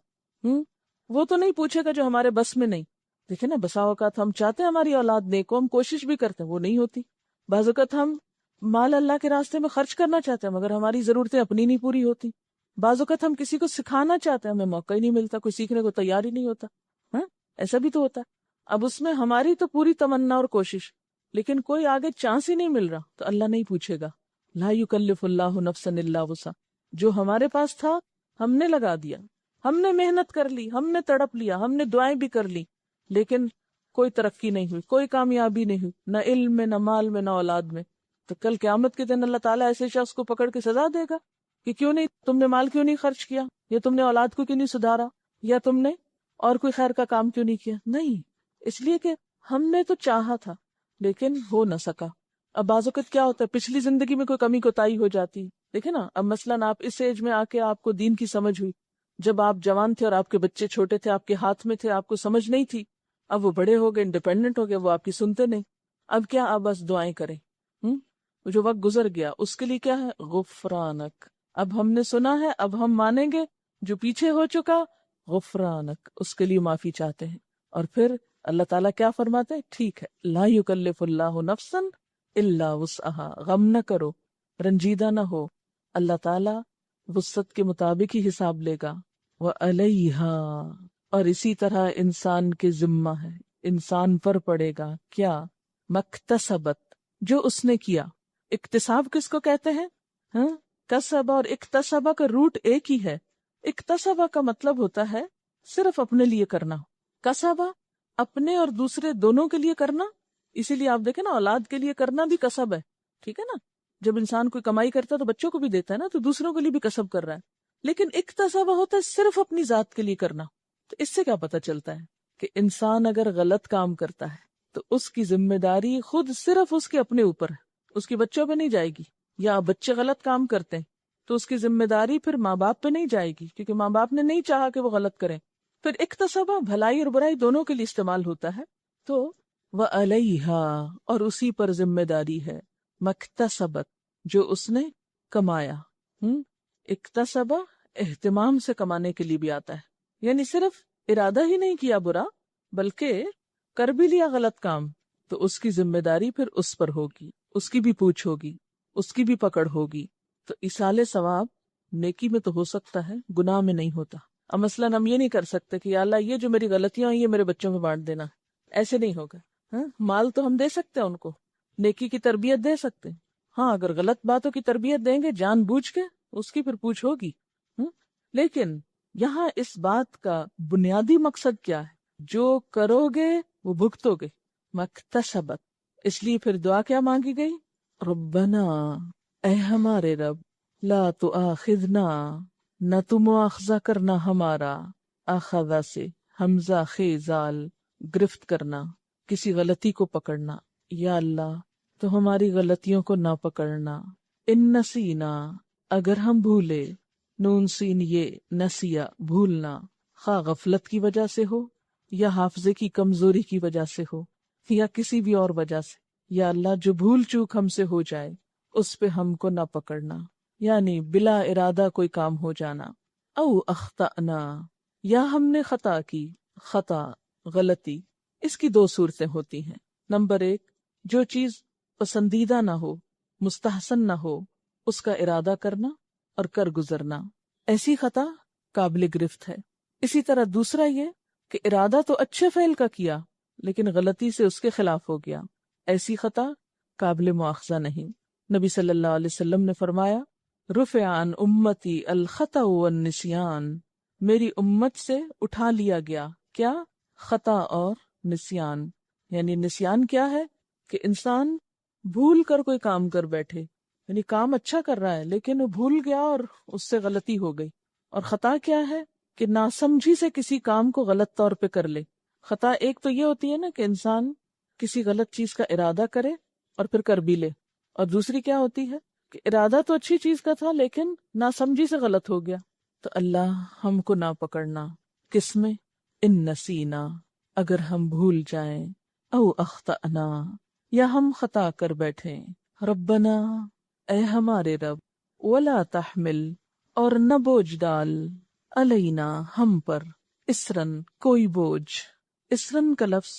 وہ تو نہیں پوچھے گا جو ہمارے بس میں نہیں۔ دیکھیں نا، بسا اوقات ہم چاہتے ہیں ہماری اولاد نیک ہو، ہم کوشش بھی کرتے ہیں، وہ نہیں ہوتی۔ بعض اوقات ہم مال اللہ کے راستے میں خرچ کرنا چاہتے ہیں مگر ہماری ضرورتیں اپنی نہیں پوری ہوتی۔ بعض اوقات ہم کسی کو سکھانا چاہتے ہیں، ہمیں موقع ہی نہیں ملتا، کوئی سیکھنے کو تیار ہی نہیں ہوتا۔ ایسا بھی تو ہوتا ہے۔ اب اس میں ہماری تو پوری تمنا اور کوشش، لیکن کوئی آگے چانس ہی نہیں مل رہا تو اللہ نہیں پوچھے گا۔ لا یکلف اللہ نفسا الا وسعها، جو ہمارے پاس تھا ہم نے لگا دیا، ہم نے محنت کر لی، ہم نے تڑپ لیا، ہم نے دعائیں بھی کر لی، لیکن کوئی ترقی نہیں ہوئی، کوئی کامیابی نہیں ہوئی، نہ علم میں، نہ مال میں، نہ اولاد میں۔ تو کل قیامت کے دن اللہ تعالیٰ ایسے شخص کو پکڑ کے سزا دے گا کہ کیوں نہیں، تم نے مال کیوں نہیں خرچ کیا، یا تم نے اولاد کو کیوں نہیں سدھارا، یا تم نے اور کوئی خیر کا کام کیوں نہیں کیا؟ نہیں، اس لیے کہ ہم نے تو چاہا تھا لیکن ہو نہ سکا۔ اب بعض اوقات کیا ہوتا ہے، پچھلی زندگی میں کوئی کمی کوتاہی ہو جاتی، دیکھیں نا، اب مثلاً آپ اس ایج میں آ کے آپ کو دین کی سمجھ ہوئی، جب آپ جوان تھے اور آپ کے بچے چھوٹے تھے، آپ کے ہاتھ میں تھے، آپ کو سمجھ نہیں تھی، اب وہ بڑے ہو گئے، انڈیپینڈنٹ ہو گئے، وہ آپ کی سنتے نہیں، اب کیا، آپ بس دعائیں کریں۔ جو وقت گزر گیا اس کے لیے کیا ہے؟ غفرانک، اب ہم نے سنا ہے، اب ہم مانیں گے، جو پیچھے ہو چکا غفرانک، اس کے لیے معافی چاہتے ہیں۔ اور پھر اللہ تعالیٰ کیا فرماتے ہیں؟ ٹھیک ہے، لا یکلف اللہ نفسا الا وسعها، غم نہ کرو، رنجیدہ نہ ہو، اللہ تعالیٰ وسعت کے مطابق ہی حساب لے گا۔ وعلیہا، اور اسی طرح انسان کے ذمہ ہے، انسان پر پڑے گا کیا؟ مکتسبت، جو اس نے کیا۔ اکتساب کس کو کہتے ہیں؟ کسبہ اور اکتسبہ کا روٹ ایک ہی ہے۔ اکتسبہ کا مطلب ہوتا ہے صرف اپنے لیے کرنا، کسبہ اپنے اور دوسرے دونوں کے لیے کرنا۔ اسی لیے آپ دیکھیں نا، اولاد کے لیے کرنا بھی کسب ہے، ٹھیک ہے نا، جب انسان کوئی کمائی کرتا ہے تو بچوں کو بھی دیتا ہے نا، تو دوسروں کے لیے بھی کسب کر رہا ہے۔ لیکن اکتسبہ ہوتا ہے صرف اپنی ذات کے لیے کرنا۔ تو اس سے کیا پتہ چلتا ہے کہ انسان اگر غلط کام کرتا ہے تو اس کی ذمہ داری خود صرف اس کے اپنے اوپر ہے، اس کی بچوں پہ نہیں جائے گی۔ یا بچے غلط کام کرتے ہیں تو اس کی ذمہ داری پھر ماں باپ پہ نہیں جائے گی، کیونکہ ماں باپ نے نہیں چاہا کہ وہ غلط کریں۔ پھر اکتسبہ بھلائی اور برائی دونوں کے لیے استعمال ہوتا ہے۔ تو وَعَلَيْهَا، اور اسی پر ذمہ داری ہے، مکتسبت، جو اس نے کمایا۔ اکتسبہ اہتمام سے کمانے کے لیے بھی آتا ہے، یعنی صرف ارادہ ہی نہیں کیا برا، بلکہ کر بھی لیا غلط کام، تو اس کی ذمہ داری پھر اس پر ہوگی، اس کی بھی پوچھ ہوگی، اس کی بھی پکڑ ہوگی۔ تو ایصال ثواب نیکی میں تو ہو سکتا ہے، گناہ میں نہیں ہوتا۔ اب مثلاً ہم یہ نہیں کر سکتے کہ یا اللہ یہ جو میری غلطیاں ہیں یہ میرے بچوں میں بانٹ دینا، ایسے نہیں ہوگا۔ مال تو ہم دے سکتے ہیں ان کو، نیکی کی تربیت دے سکتے ہیں، ہاں اگر غلط باتوں کی تربیت دیں گے جان بوجھ کے، اس کی پھر پوچھ ہوگی۔ لیکن یہاں اس بات کا بنیادی مقصد کیا ہے؟ جو کرو گے وہ بھگتو گے، مکتسبت۔ اس لیے پھر دعا کیا مانگی گئی؟ ربنا، اے ہمارے رب، لا تؤاخذنا، نہ تو مواخذہ کرنا ہمارا، آخذہ سے حمزہ خیزال، گرفت کرنا، کسی غلطی کو پکڑنا، یا اللہ تو ہماری غلطیوں کو نہ پکڑنا۔ ان نسینا، اگر ہم بھولے، نون سین یہ نسیہ بھولنا، خواہ غفلت کی وجہ سے ہو یا حافظے کی کمزوری کی وجہ سے ہو یا کسی بھی اور وجہ سے، یا اللہ جو بھول چوک ہم سے ہو جائے اس پہ ہم کو نہ پکڑنا، یعنی بلا ارادہ کوئی کام ہو جانا۔ او اخطأنا، یا ہم نے خطا کی، خطا غلطی، اس کی دو صورتیں ہوتی ہیں. نمبر 1، جو چیز پسندیدہ نہ ہو، مستحسن نہ ہو، اس کا ارادہ کرنا اور کر گزرنا، ایسی خطا قابل گرفت ہے. اسی طرح دوسرا یہ کہ ارادہ تو اچھے فعل کا کیا لیکن غلطی سے اس کے خلاف ہو گیا، ایسی خطا قابل مواخذہ نہیں. نبی صلی اللہ علیہ وسلم نے فرمایا، رفع عن امتی الخطأ والنسیان، میری امت سے اٹھا لیا گیا کیا؟ خطا اور نسیان. یعنی نسیان کیا ہے؟ کہ انسان بھول کر کوئی کام کر بیٹھے، یعنی کام اچھا کر رہا ہے لیکن وہ بھول گیا اور اس سے غلطی ہو گئی. اور خطا کیا ہے؟ کہ ناسمجھی سے کسی کام کو غلط طور پہ کر لے. خطا ایک تو یہ ہوتی ہے نا کہ انسان کسی غلط چیز کا ارادہ کرے اور پھر کر بھی لے، اور دوسری کیا ہوتی ہے کہ ارادہ تو اچھی چیز کا تھا لیکن ناسمجھی سے غلط ہو گیا. تو اللہ ہم کو نہ پکڑنا کس میں؟ ان نسینا، اگر ہم بھول جائیں، او اخطأنا، یا ہم خطا کر بیٹھیں، ربنا، اے ہمارے رب، ولا تحمل، اور نہ بوجھ ڈال، علینا، ہم پر، اسرن، کوئی بوجھ. اسرن کا لفظ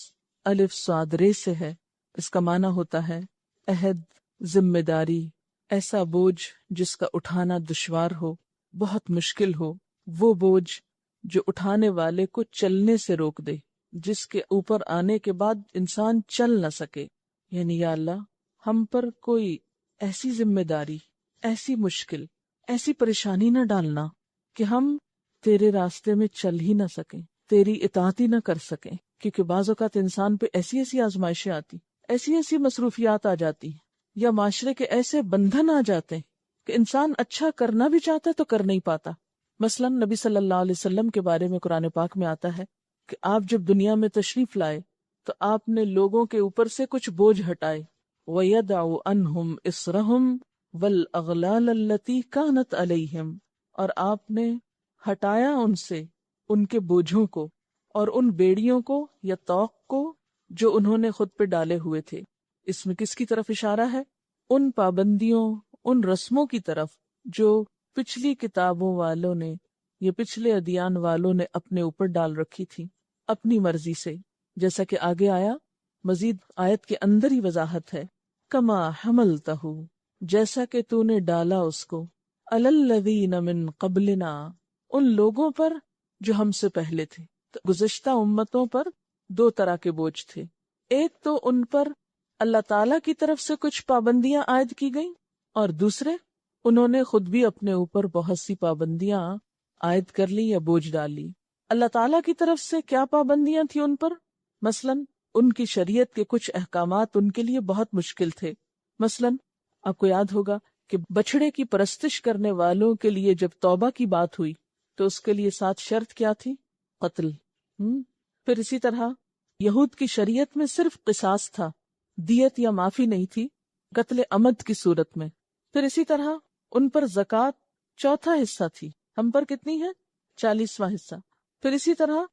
الف صاد رے سے ہے. اس کا معنی ہوتا ہے عہد، ذمہ داری، ایسا بوجھ جس کا اٹھانا دشوار ہو، بہت مشکل ہو، وہ بوجھ جو اٹھانے والے کو چلنے سے روک دے، جس کے اوپر آنے کے بعد انسان چل نہ سکے. یعنی یا اللہ ہم پر کوئی ایسی ذمہ داری، ایسی مشکل، ایسی پریشانی نہ ڈالنا کہ ہم تیرے راستے میں چل ہی نہ سکیں، تیری اطاعت ہی نہ کر سکیں. کیونکہ بعض اوقات انسان پہ ایسی ایسی آزمائشیں آتی، ایسی ایسی مصروفیات آ جاتی ہیں، یا معاشرے کے ایسے بندھن آ جاتے ہیں کہ انسان اچھا کرنا بھی چاہتا ہے تو کر نہیں پاتا. مثلا نبی صلی اللہ علیہ وسلم کے بارے میں قرآن پاک میں آتا ہے کہ آپ جب دنیا میں تشریف لائے تو آپ نے لوگوں کے اوپر سے کچھ بوجھ ہٹائے. وَيَدَعُ عَنْهُمْ إِصْرَهُمْ وَالْأَغْلَالَ الَّتِي كَانَتْ عَلَيْهِمْ، اور آپ نے ہٹایا ان سے ان کے بوجھوں کو اور ان بیڑیوں کو یا طوق کو جو انہوں نے خود پہ ڈالے ہوئے تھے. اس میں کس کی طرف اشارہ ہے؟ ان پابندیوں، ان رسموں کی طرف جو پچھلی کتابوں والوں نے یا پچھلے ادیان والوں نے اپنے اوپر ڈال رکھی تھی اپنی مرضی سے. جیسا کہ آگے آیا، مزید آیت کے اندر ہی وضاحت ہے، کما حملتہ، جیسا کہ تو نے ڈالا اس کو، علی الذین من قبلنا، ان لوگوں پر جو ہم سے پہلے تھے. تو گزشتہ امتوں پر دو طرح کے بوجھ تھے. ایک تو ان پر اللہ تعالی کی طرف سے کچھ پابندیاں عائد کی گئیں، اور دوسرے انہوں نے خود بھی اپنے اوپر بہت سی پابندیاں عائد کر لی یا بوجھ ڈال لی. اللہ تعالیٰ کی طرف سے کیا پابندیاں تھیں ان پر؟ مثلاً ان کی شریعت کے کچھ احکامات ان کے لیے بہت مشکل تھے. مثلاً آپ کو یاد ہوگا کہ بچھڑے کی پرستش کرنے والوں کے لیے جب توبہ کی بات ہوئی تو اس کے لیے 7 شرط کیا تھی؟ قتل. پھر اسی طرح یہود کی شریعت میں صرف قصاص تھا، دیت یا معافی نہیں تھی قتل عمد کی صورت میں. پھر اسی طرح ان پر زکوٰۃ 4واں حصہ تھی، ہم پر کتنی ہے؟ 40واں حصہ. پھر اسی طرح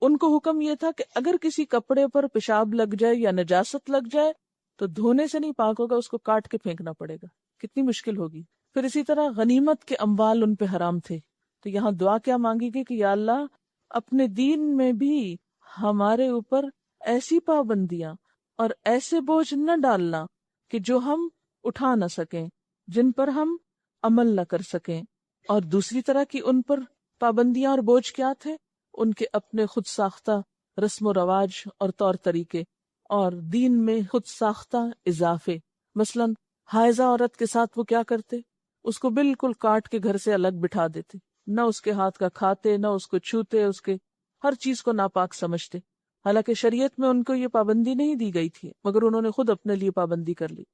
ان کو حکم یہ تھا کہ اگر کسی کپڑے پر پیشاب لگ جائے یا نجاست لگ جائے تو دھونے سے نہیں پاک ہوگا، اس کو کاٹ کے پھینکنا پڑے گا. کتنی مشکل ہوگی. پھر اسی طرح غنیمت کے اموال ان پہ حرام تھے. تو یہاں دعا کیا مانگی گئی کہ یا اللہ اپنے دین میں بھی ہمارے اوپر ایسی پابندیاں اور ایسے بوجھ نہ ڈالنا کہ جو ہم اٹھا نہ سکیں، جن پر ہم عمل نہ کر سکیں. اور دوسری طرح کی ان پر پابندیاں اور بوجھ کیا تھے؟ ان کے اپنے خود ساختہ رسم و رواج اور طور طریقے، اور دین میں خود ساختہ اضافے. مثلا حائضہ عورت کے ساتھ وہ کیا کرتے؟ اس کو بالکل کاٹ کے گھر سے الگ بٹھا دیتے، نہ اس کے ہاتھ کا کھاتے، نہ اس کو چھوتے، اس کے ہر چیز کو ناپاک سمجھتے. حالانکہ شریعت میں ان کو یہ پابندی نہیں دی گئی تھی، مگر انہوں نے خود اپنے لیے پابندی کر لی.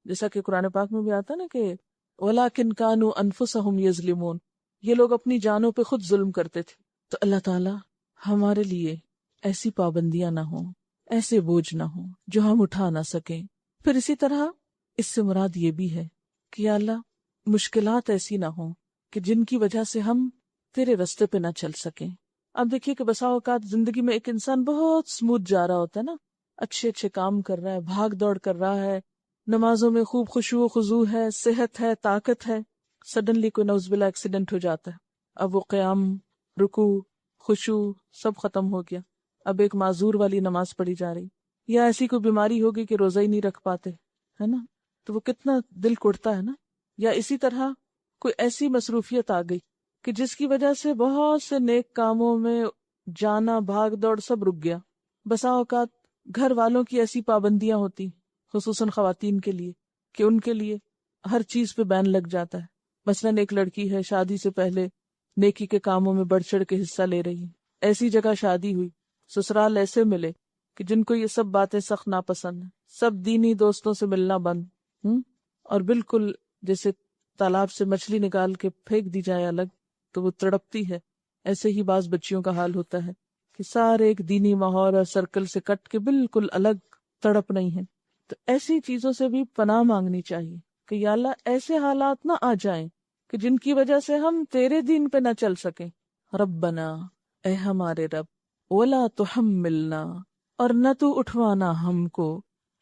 جیسا کہ قرآن پاک میں بھی آتا نا کہ وَلَٰكِنْ كَانُوا أَنفُسَهُمْ يَظْلِمُونَ، یہ لوگ اپنی جانوں پہ خود ظلم کرتے تھے. تو اللہ تعالی ہمارے لیے ایسی پابندیاں نہ ہوں، ایسے بوجھ نہ ہوں جو ہم اٹھا نہ سکیں. پھر اسی طرح اس سے مراد یہ بھی ہے کہ یا اللہ مشکلات ایسی نہ ہوں کہ جن کی وجہ سے ہم تیرے رستے پہ نہ چل سکیں. اب دیکھیے کہ بسا اوقات زندگی میں ایک انسان بہت سموتھ جا رہا ہوتا ہے نا، اچھے اچھے کام کر رہا ہے، بھاگ دوڑ کر رہا ہے، نمازوں میں خوب خشوع و خضوع ہے، صحت ہے، طاقت ہے، سڈنلی کوئی نعوذ باللہ ایکسیڈنٹ ہو جاتا ہے. اب وہ قیام، رکوع، خشوع سب ختم ہو گیا، اب ایک معذور والی نماز پڑھی جا رہی، یا ایسی کوئی بیماری ہوگی کہ روزہ ہی نہیں رکھ پاتے، ہے نا، تو وہ کتنا دل کڑتا ہے نا. یا اسی طرح کوئی ایسی مصروفیت آ گئی کہ جس کی وجہ سے بہت سے نیک کاموں میں جانا بھاگ دوڑ سب رک گیا. بسا اوقات گھر والوں کی ایسی پابندیاں ہوتی، خصوصاً خواتین کے لیے، کہ ان کے لیے ہر چیز پہ بین لگ جاتا ہے. مثلاً ایک لڑکی ہے، شادی سے پہلے نیکی کے کاموں میں بڑھ چڑھ کے حصہ لے رہی ہے، ایسی جگہ شادی ہوئی، سسرال ایسے ملے کہ جن کو یہ سب باتیں سخت ناپسند ہیں، سب دینی دوستوں سے ملنا بند، اور بالکل جیسے تالاب سے مچھلی نکال کے پھینک دی جائے الگ تو وہ تڑپتی ہے، ایسے ہی بعض بچیوں کا حال ہوتا ہے کہ سارے ایک دینی ماحول اور سرکل سے کٹ کے بالکل الگ تڑپ نہیں ہے. تو ایسی چیزوں سے بھی پناہ مانگنی چاہیے کہ یا اللہ ایسے حالات نہ آ جائیں کہ جن کی وجہ سے ہم تیرے دین پہ نہ چل سکیں. ربنا، اے ہمارے رب، ولا تحملنا، اور نہ تو اٹھوانا ہم کو،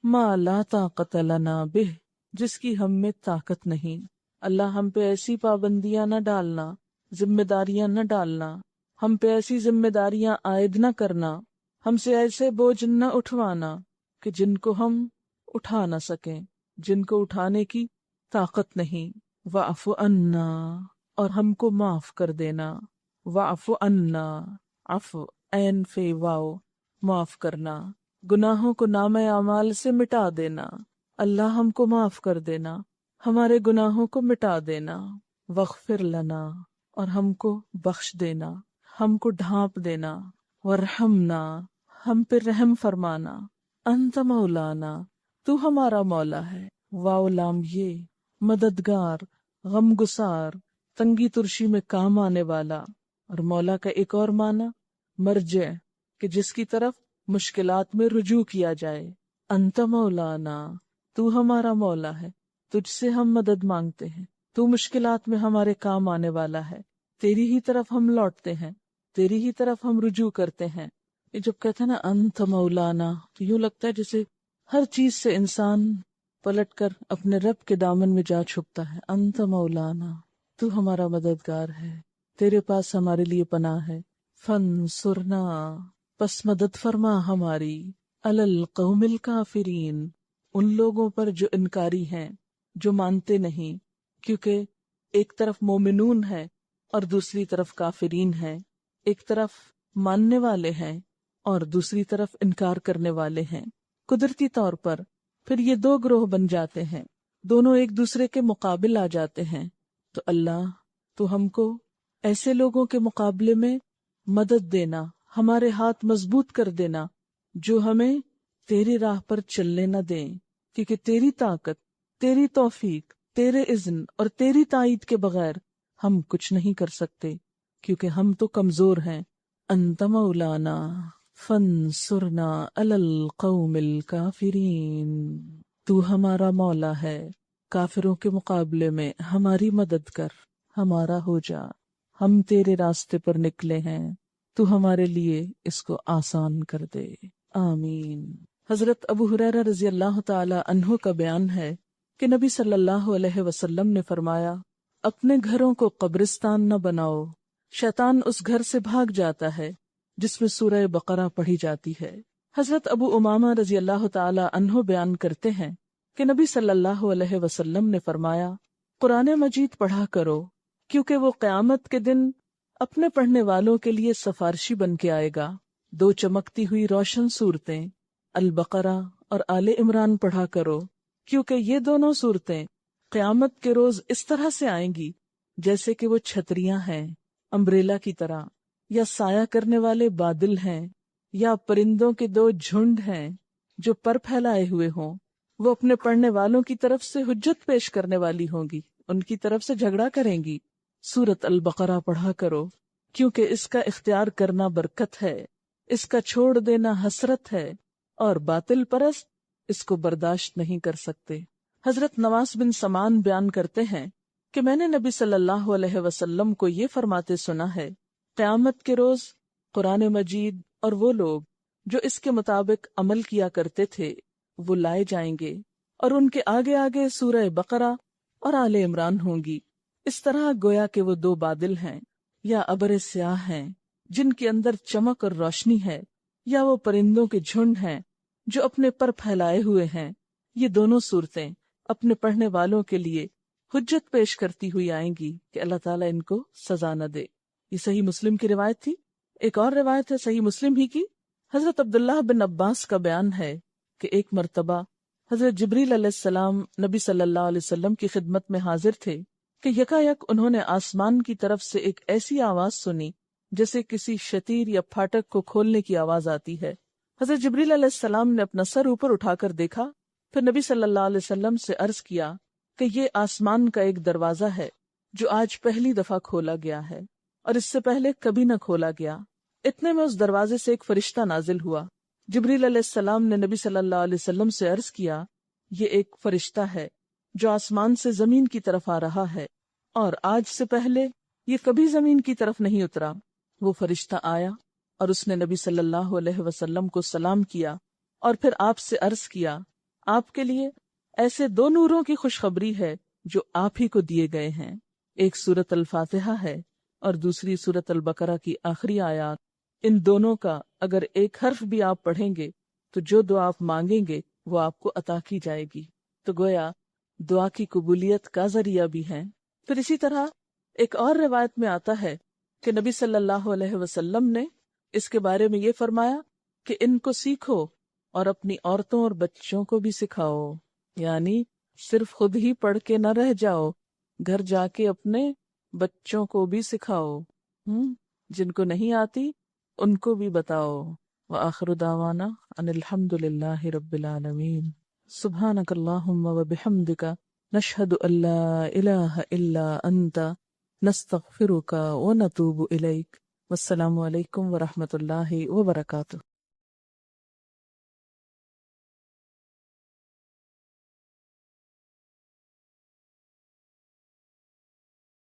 ما لا طاقت لنا بہ، جس کی ہم میں طاقت نہیں. اللہ ہم پہ ایسی پابندیاں نہ ڈالنا، ذمہ داریاں نہ ڈالنا، ہم پہ ایسی ذمہ داریاں عائد نہ کرنا، ہم سے ایسے بوجھ نہ اٹھوانا کہ جن کو ہم اٹھا نہ سکیں، جن کو اٹھانے کی طاقت نہیں. واعف عنا، اور ہم کو معاف کر دینا. واعف عنا، عفو عین فے واو، معاف کرنا، گناہوں کو نامہ اعمال سے مٹا دینا. اللہ ہم کو معاف کر دینا، ہمارے گناہوں کو مٹا دینا. واغفر لنا، اور ہم کو بخش دینا، ہم کو ڈھانپ دینا. ورحمنا، ہم پہ رحم فرمانا. انت مولانا، تو ہمارا مولا ہے. واو لام یہ، مددگار، غم گسار، تنگی ترشی میں کام آنے والا. اور مولا کا ایک اور معنی مرجع، کہ جس کی طرف مشکلات میں رجوع کیا جائے. انت مولانا، تو ہمارا مولا ہے، تجھ سے ہم مدد مانگتے ہیں، تو مشکلات میں ہمارے کام آنے والا ہے، تیری ہی طرف ہم لوٹتے ہیں، تیری ہی طرف ہم رجوع کرتے ہیں. یہ جب کہتے ہیں نا انت مولانا، تو یوں لگتا ہے جیسے ہر چیز سے انسان پلٹ کر اپنے رب کے دامن میں جا چھپتا ہے. انت مولانا، تو ہمارا مددگار ہے، تیرے پاس ہمارے لیے پناہ ہے. فانصرنا، پس مدد فرما ہماری، علی القوم الکافرین، ان لوگوں پر جو انکاری ہیں، جو مانتے نہیں. کیونکہ ایک طرف مومنون ہے اور دوسری طرف کافرین ہیں، ایک طرف ماننے والے ہیں اور دوسری طرف انکار کرنے والے ہیں. قدرتی طور پر پھر یہ دو گروہ بن جاتے ہیں، دونوں ایک دوسرے کے مقابل آ جاتے ہیں. تو اللہ تو ہم کو ایسے لوگوں کے مقابلے میں مدد دینا، ہمارے ہاتھ مضبوط کر دینا جو ہمیں تیری راہ پر چلنے نہ دیں، کیونکہ تیری طاقت، تیری توفیق، تیرے اذن اور تیری تائید کے بغیر ہم کچھ نہیں کر سکتے، کیونکہ ہم تو کمزور ہیں. انت مولانا فانصرنا علی القوم الکافرین، تو ہمارا مولا ہے، کافروں کے مقابلے میں ہماری مدد کر، ہمارا ہو جا، ہم تیرے راستے پر نکلے ہیں، تو ہمارے لیے اس کو آسان کر دے. آمین. حضرت ابو ہریرہ رضی اللہ تعالی عنہ کا بیان ہے کہ نبی صلی اللہ علیہ وسلم نے فرمایا، اپنے گھروں کو قبرستان نہ بناؤ، شیطان اس گھر سے بھاگ جاتا ہے جس میں سورہ بقرہ پڑھی جاتی ہے. حضرت ابو امامہ رضی اللہ تعالی عنہ بیان کرتے ہیں کہ نبی صلی اللہ علیہ وسلم نے فرمایا، قرآن مجید پڑھا کرو، کیونکہ وہ قیامت کے دن اپنے پڑھنے والوں کے لیے سفارشی بن کے آئے گا. دو چمکتی ہوئی روشن صورتیں البقرہ اور آل عمران پڑھا کرو، کیونکہ یہ دونوں صورتیں قیامت کے روز اس طرح سے آئیں گی جیسے کہ وہ چھتریاں ہیں، امبریلا کی طرح، یا سایہ کرنے والے بادل ہیں، یا پرندوں کے دو جھنڈ ہیں جو پر پھیلائے ہوئے ہوں. وہ اپنے پڑھنے والوں کی طرف سے حجت پیش کرنے والی ہوں گی، ان کی طرف سے جھگڑا کریں گی. سورت البقرہ پڑھا کرو، کیونکہ اس کا اختیار کرنا برکت ہے، اس کا چھوڑ دینا حسرت ہے، اور باطل پرست اس کو برداشت نہیں کر سکتے. حضرت نواس بن سمان بیان کرتے ہیں کہ میں نے نبی صلی اللہ علیہ وسلم کو یہ فرماتے سنا ہے، قیامت کے روز قرآن مجید اور وہ لوگ جو اس کے مطابق عمل کیا کرتے تھے وہ لائے جائیں گے، اور ان کے آگے آگے سورہ بقرہ اور آل عمران ہوں گی، اس طرح گویا کہ وہ دو بادل ہیں یا ابر سیاہ ہیں جن کے اندر چمک اور روشنی ہے، یا وہ پرندوں کے جھنڈ ہیں جو اپنے پر پھیلائے ہوئے ہیں، یہ دونوں صورتیں اپنے پڑھنے والوں کے لیے حجت پیش کرتی ہوئی آئیں گی کہ اللہ تعالیٰ ان کو سزا نہ دے۔ یہ صحیح مسلم کی روایت تھی۔ ایک اور روایت ہے صحیح مسلم ہی کی، حضرت عبداللہ بن عباس کا بیان ہے کہ ایک مرتبہ حضرت جبریل علیہ السلام نبی صلی اللہ علیہ وسلم کی خدمت میں حاضر تھے کہ یکایک انہوں نے آسمان کی طرف سے ایک ایسی آواز سنی جیسے کسی شتیر یا پھاٹک کو کھولنے کی آواز آتی ہے۔ حضرت جبریل علیہ السلام نے اپنا سر اوپر اٹھا کر دیکھا، پھر نبی صلی اللہ علیہ وسلم سے عرض کیا کہ یہ آسمان کا ایک دروازہ ہے جو آج پہلی دفعہ کھولا گیا ہے اور اس سے پہلے کبھی نہ کھولا گیا۔ اتنے میں اس دروازے سے ایک فرشتہ نازل ہوا۔ جبریل علیہ السلام نے نبی صلی اللہ علیہ وسلم سے عرض کیا، یہ ایک فرشتہ ہے جو آسمان سے زمین کی طرف آ رہا ہے اور آج سے پہلے یہ کبھی زمین کی طرف نہیں اترا۔ وہ فرشتہ آیا اور اس نے نبی صلی اللہ علیہ وسلم کو سلام کیا اور پھر آپ سے عرض کیا، آپ کے لیے ایسے دو نوروں کی خوشخبری ہے جو آپ ہی کو دیے گئے ہیں، ایک سورۃ الفاتحہ ہے اور دوسری سورۃ البقرہ کی آخری آیات۔ ان دونوں کا اگر ایک حرف بھی آپ پڑھیں گے تو جو دعا آپ مانگیں گے وہ آپ کو عطا کی جائے گی، تو گویا دعا کی قبولیت کا ذریعہ بھی ہیں۔ پھر اسی طرح ایک اور روایت میں آتا ہے کہ نبی صلی اللہ علیہ وسلم نے اس کے بارے میں یہ فرمایا کہ ان کو سیکھو اور اپنی عورتوں اور بچوں کو بھی سکھاؤ، یعنی صرف خود ہی پڑھ کے نہ رہ جاؤ، گھر جا کے اپنے بچوں کو بھی سکھاؤ، جن کو نہیں آتی ان کو بھی بتاؤ۔ وآخر دعوانا ان الحمد للہ رب العالمین۔ سبحانک اللہم وبحمدک نشہد ان لا الہ الا انت نستغفرک ونتوب الیک۔ والسلام علیکم ورحمۃ اللہ وبرکاتہ۔